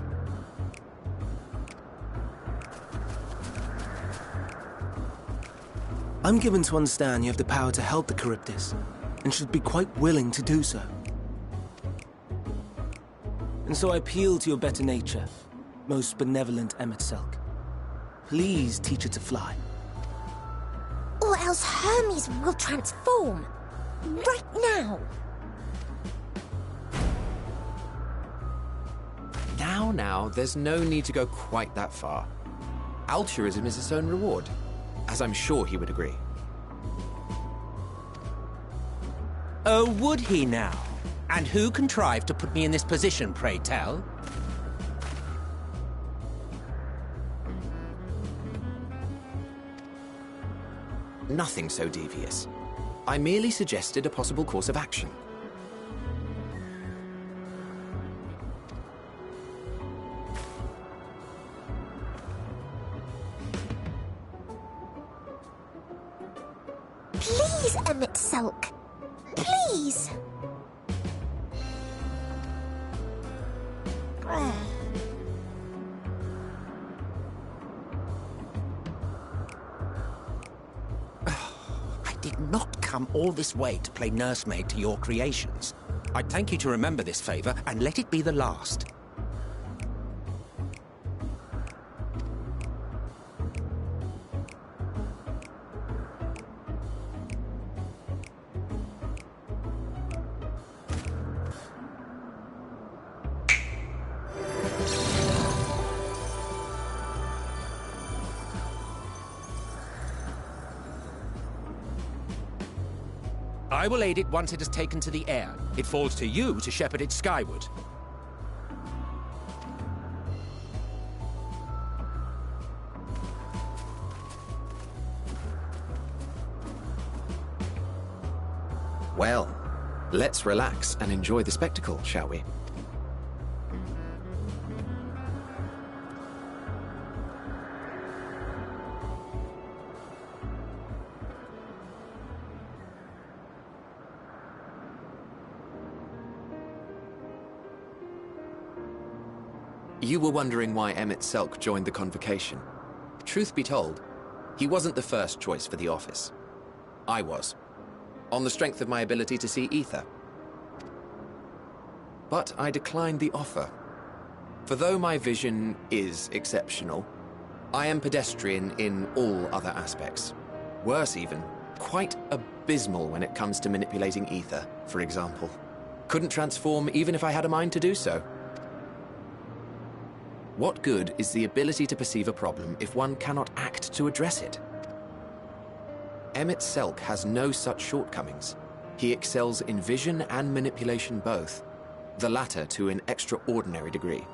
I'm given to understand you have the power to help the Charybdis, and should be quite willing to do so. And so I appeal to your better nature, most benevolent Emet-Selch. Please teach her to fly. Or else Hermes will transform. Right now. Now, there's no need to go quite that far. Altruism is its own reward, as I'm sure he would agree. Oh, would he now? And who contrived to put me in this position, pray tell? Nothing so devious. I merely suggested a possible course of action. Please, Emet-Selch. Please. I did not come all this way to play nursemaid to your creations. I'd thank you to remember this favor and let it be the last. I will aid it once it has taken to the air. It falls to you to shepherd it skyward. Well, let's relax and enjoy the spectacle, shall we? You were wondering why Emmett Selk joined the Convocation. Truth be told, he wasn't the first choice for the office. I was, on the strength of my ability to see ether. But I declined the offer. For though my vision is exceptional, I am pedestrian in all other aspects. Worse even, quite abysmal when it comes to manipulating ether, for example. Couldn't transform even if I had a mind to do so. What good is the ability to perceive a problem if one cannot act to address it? Emmett Selk has no such shortcomings. He excels in vision and manipulation both, the latter to an extraordinary degree.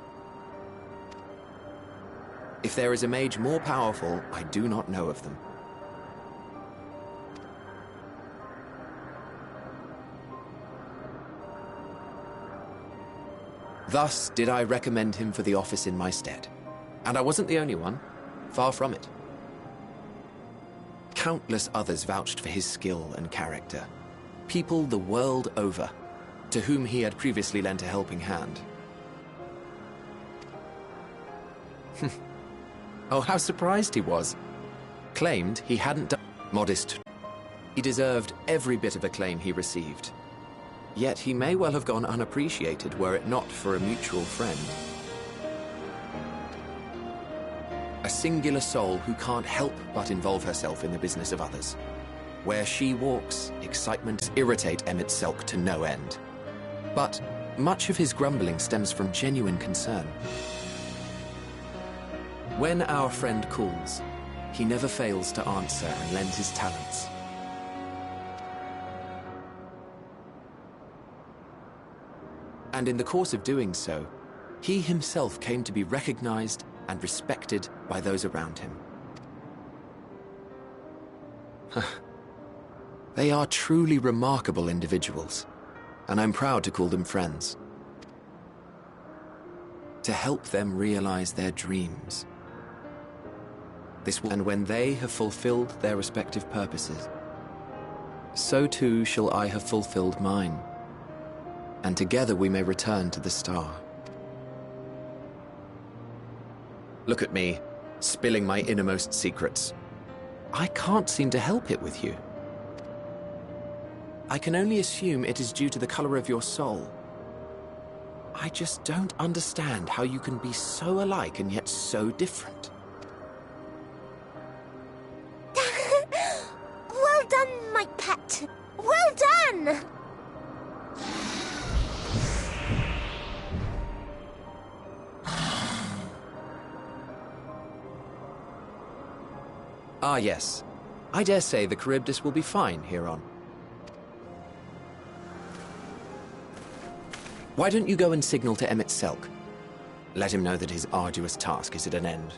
If there is a mage more powerful, I do not know of them. Thus did I recommend him for the office in my stead. And I wasn't the only one. Far from it. Countless others vouched for his skill and character. People the world over, to whom he had previously lent a helping hand. Oh, how surprised he was. Claimed he hadn't done... Modest. He deserved every bit of acclaim he received. Yet he may well have gone unappreciated were it not for a mutual friend. A singular soul who can't help but involve herself in the business of others. Where she walks, excitement irritate Emmett Selk to no end. But much of his grumbling stems from genuine concern. When our friend calls, he never fails to answer and lend his talents. And in the course of doing so, he himself came to be recognized and respected by those around him. They are truly remarkable individuals, and I'm proud to call them friends. To help them realize their dreams. And when they have fulfilled their respective purposes, so too shall I have fulfilled mine. And together we may return to the star. Look at me, spilling my innermost secrets. I can't seem to help it with you. I can only assume it is due to the color of your soul. I just don't understand how you can be so alike and yet so different. Well done, my pet. Well done! Ah, yes. I dare say the Charybdis will be fine hereon. Why don't you go and signal to Emmett Selk? Let him know that his arduous task is at an end.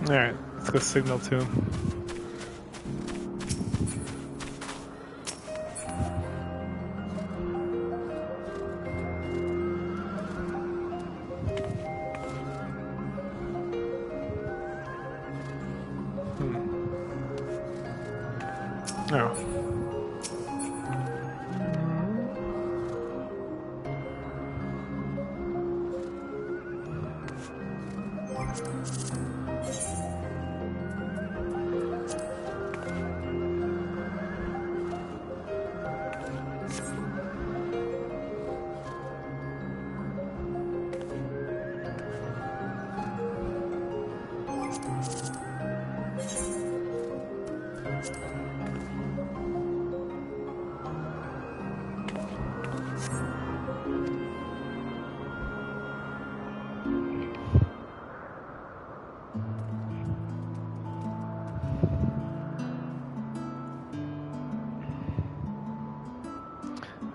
Alright, let's go signal to him. Oh.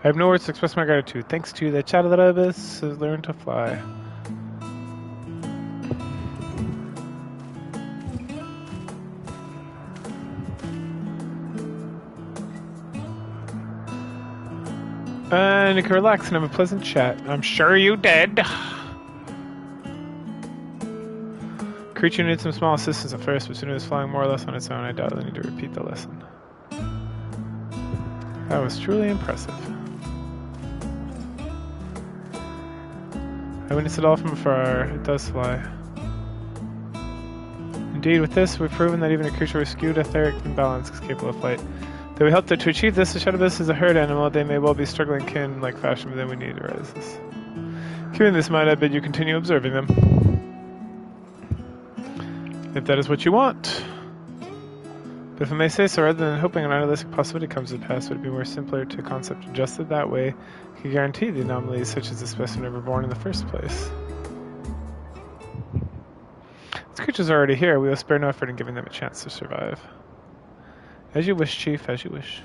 I have no words to express my gratitude. Thanks to the chat of the abyss has learned to fly. And you can relax and have a pleasant chat. I'm sure you did. Creature needed some small assistance at first, but soon it was flying more or less on its own. I doubt I need to repeat the lesson. That was truly impressive. I witnessed it all from afar. It does fly. Indeed, with this, we've proven that even a creature with skewed etheric imbalance is capable of flight. Though we hope that to achieve this, the Shadowbus is a herd animal. They may well be struggling kin-like fashion, but then we need to rise this. Keeping this in mind, I bid you continue observing them. If that is what you want. But if I may say so, rather than hoping an unrealistic possibility comes to pass, would it be more simpler to concept adjusted that way? You can guarantee the anomalies such as the specimen were born in the first place. These creatures are already here. We will spare no effort in giving them a chance to survive. As you wish, Chief, as you wish.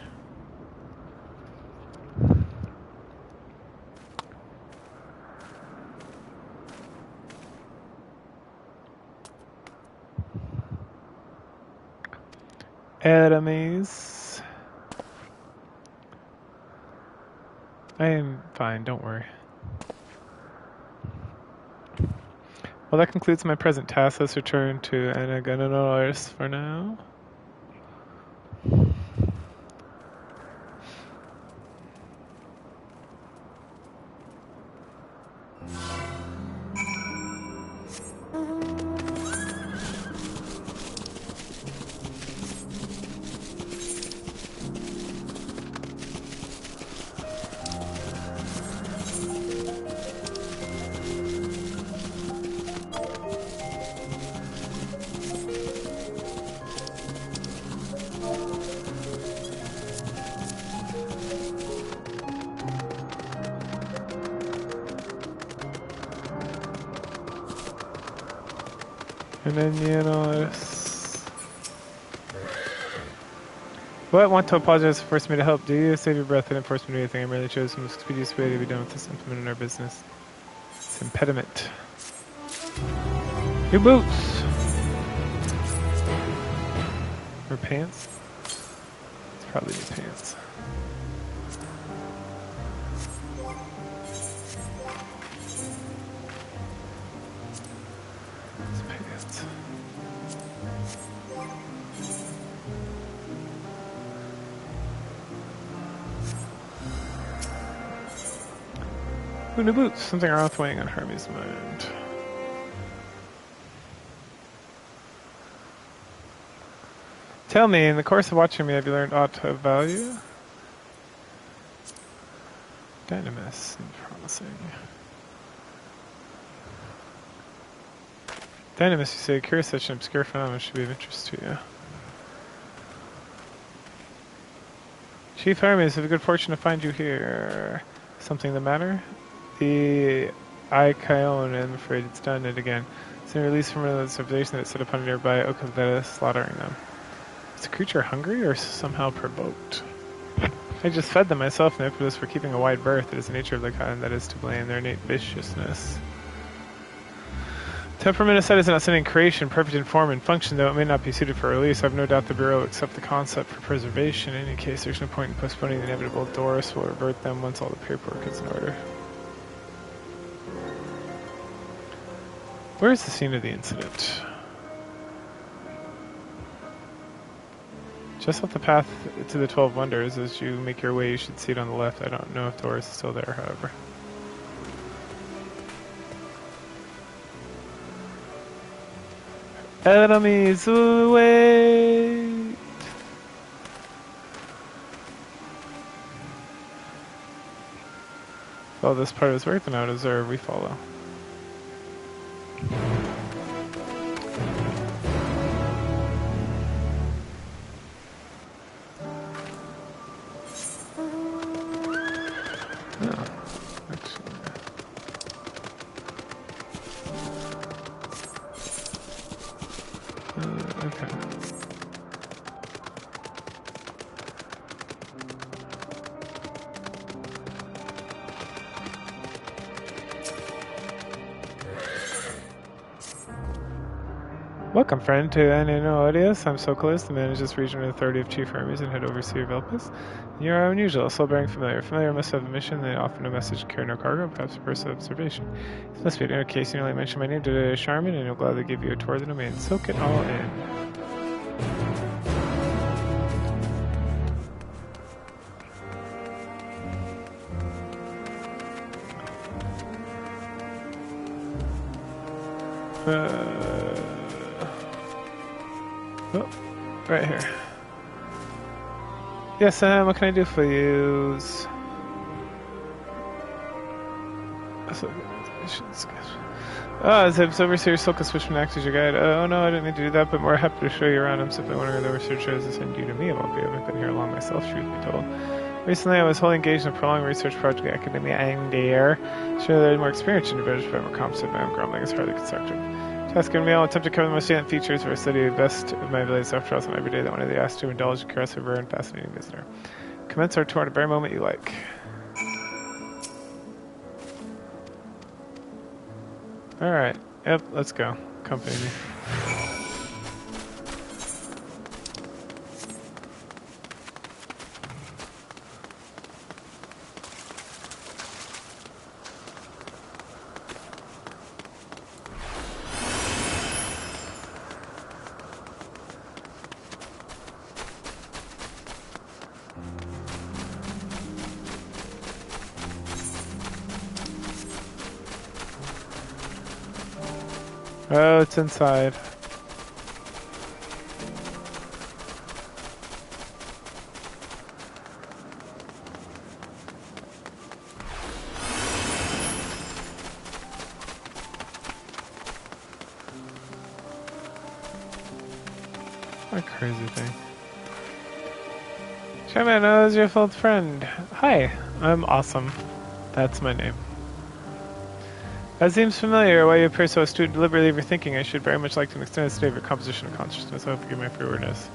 Enemies. I am fine, don't worry. Well, that concludes my present task. Let's return to Anaganonoris for now. And then, you know, What? Want to apologize for forcing me to help. Do you save your breath and didn't force me to do anything? I merely chose the most expeditious way to be done with this implement in our business. It's impediment. New boots! Or pants? It's probably new pants. New boots. Something wrong weighing on Hermes' mind. Tell me, in the course of watching me, have you learned aught of value? Dynamis seems promising. Dynamis, you say, curious such an obscure phenomenon should be of interest to you. Chief Hermes, have a good fortune to find you here. Something the matter? The Icaion, I'm afraid it's done it again. It's been released from another civilization that set upon nearby Okaveta, slaughtering them. Is the creature hungry or somehow provoked? I just fed them myself, and if it was for keeping a wide berth, it is the nature of the kind that is to blame, their innate viciousness. Temperament aside is an outstanding creation, perfect in form and function, though it may not be suited for release. I have no doubt the Bureau will accept the concept for preservation. In any case, there's no point in postponing the inevitable. Doris will revert them once all the paperwork is in order. Where is the scene of the incident? Just off the path to the 12 Wonders. As you make your way, you should see it on the left. I don't know if Doris is still there, however. Enemies, wait! Well, this part is worth, then I would observe we follow. Welcome, friend, to Ananodius. I'm Sokolos, the manager of this region with authority of chief armies and head overseer of Elpis. You're unusual, slow bearing familiar. Familiar must have a mission, they offer no message, carry no cargo, perhaps a person of observation. This must be an case you only mention my name to Charmin, and he'll gladly give you a tour of the domain. Soak it all in. Oh, right here. Yes, what can I do for you? As overseer, Silka Swishman acts as your guide. Oh no, I didn't mean to do that, but more happy to show you around. I'm simply wondering if the overseer chose to send you to me. I haven't been here long myself, truth be told. Recently, I was wholly engaged in a prolonged research project at Academia Angdair. Sure, there are more experienced individuals, but more competent. My own grumbling is hardly constructive. Task given me, I'll attempt to cover the most salient features for a study of the best of my abilities. After all, it's not every day that one of the asked to indulge a curious, rare, and fascinating visitor. Commence our tour at a very moment you like. Alright. Yep, let's go. Accompany me. Oh, it's inside. What a crazy thing. Shaman, is your old friend. Hi, I'm Awesome. That's my name. That seems familiar. Why you appear so astute and deliberately overthinking. I should very much like to extend a state of your composition of consciousness. I hope you give me forwardness.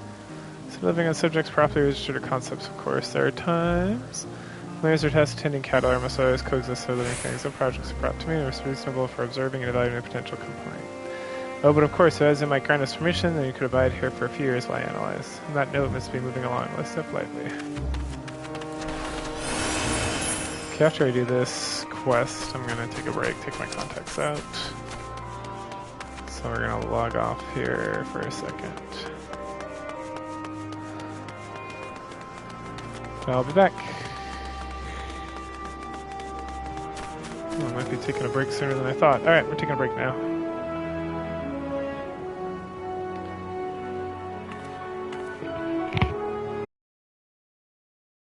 So living on subjects properly registered concepts, of course. There are times layers are tests attending cattle or must always coexist with living things. The projects are brought to me and are reasonable for observing and evaluating a potential complaint. Oh, but of course, as in my grant us permission, then you could abide here for a few years while I analyze. On that note, must be moving along. Let's step lightly. Okay, after I do this quest, I'm gonna take a break, take my contacts out. So we're gonna log off here for a second. I'll be back. I might be taking a break sooner than I thought. Alright, we're taking a break now.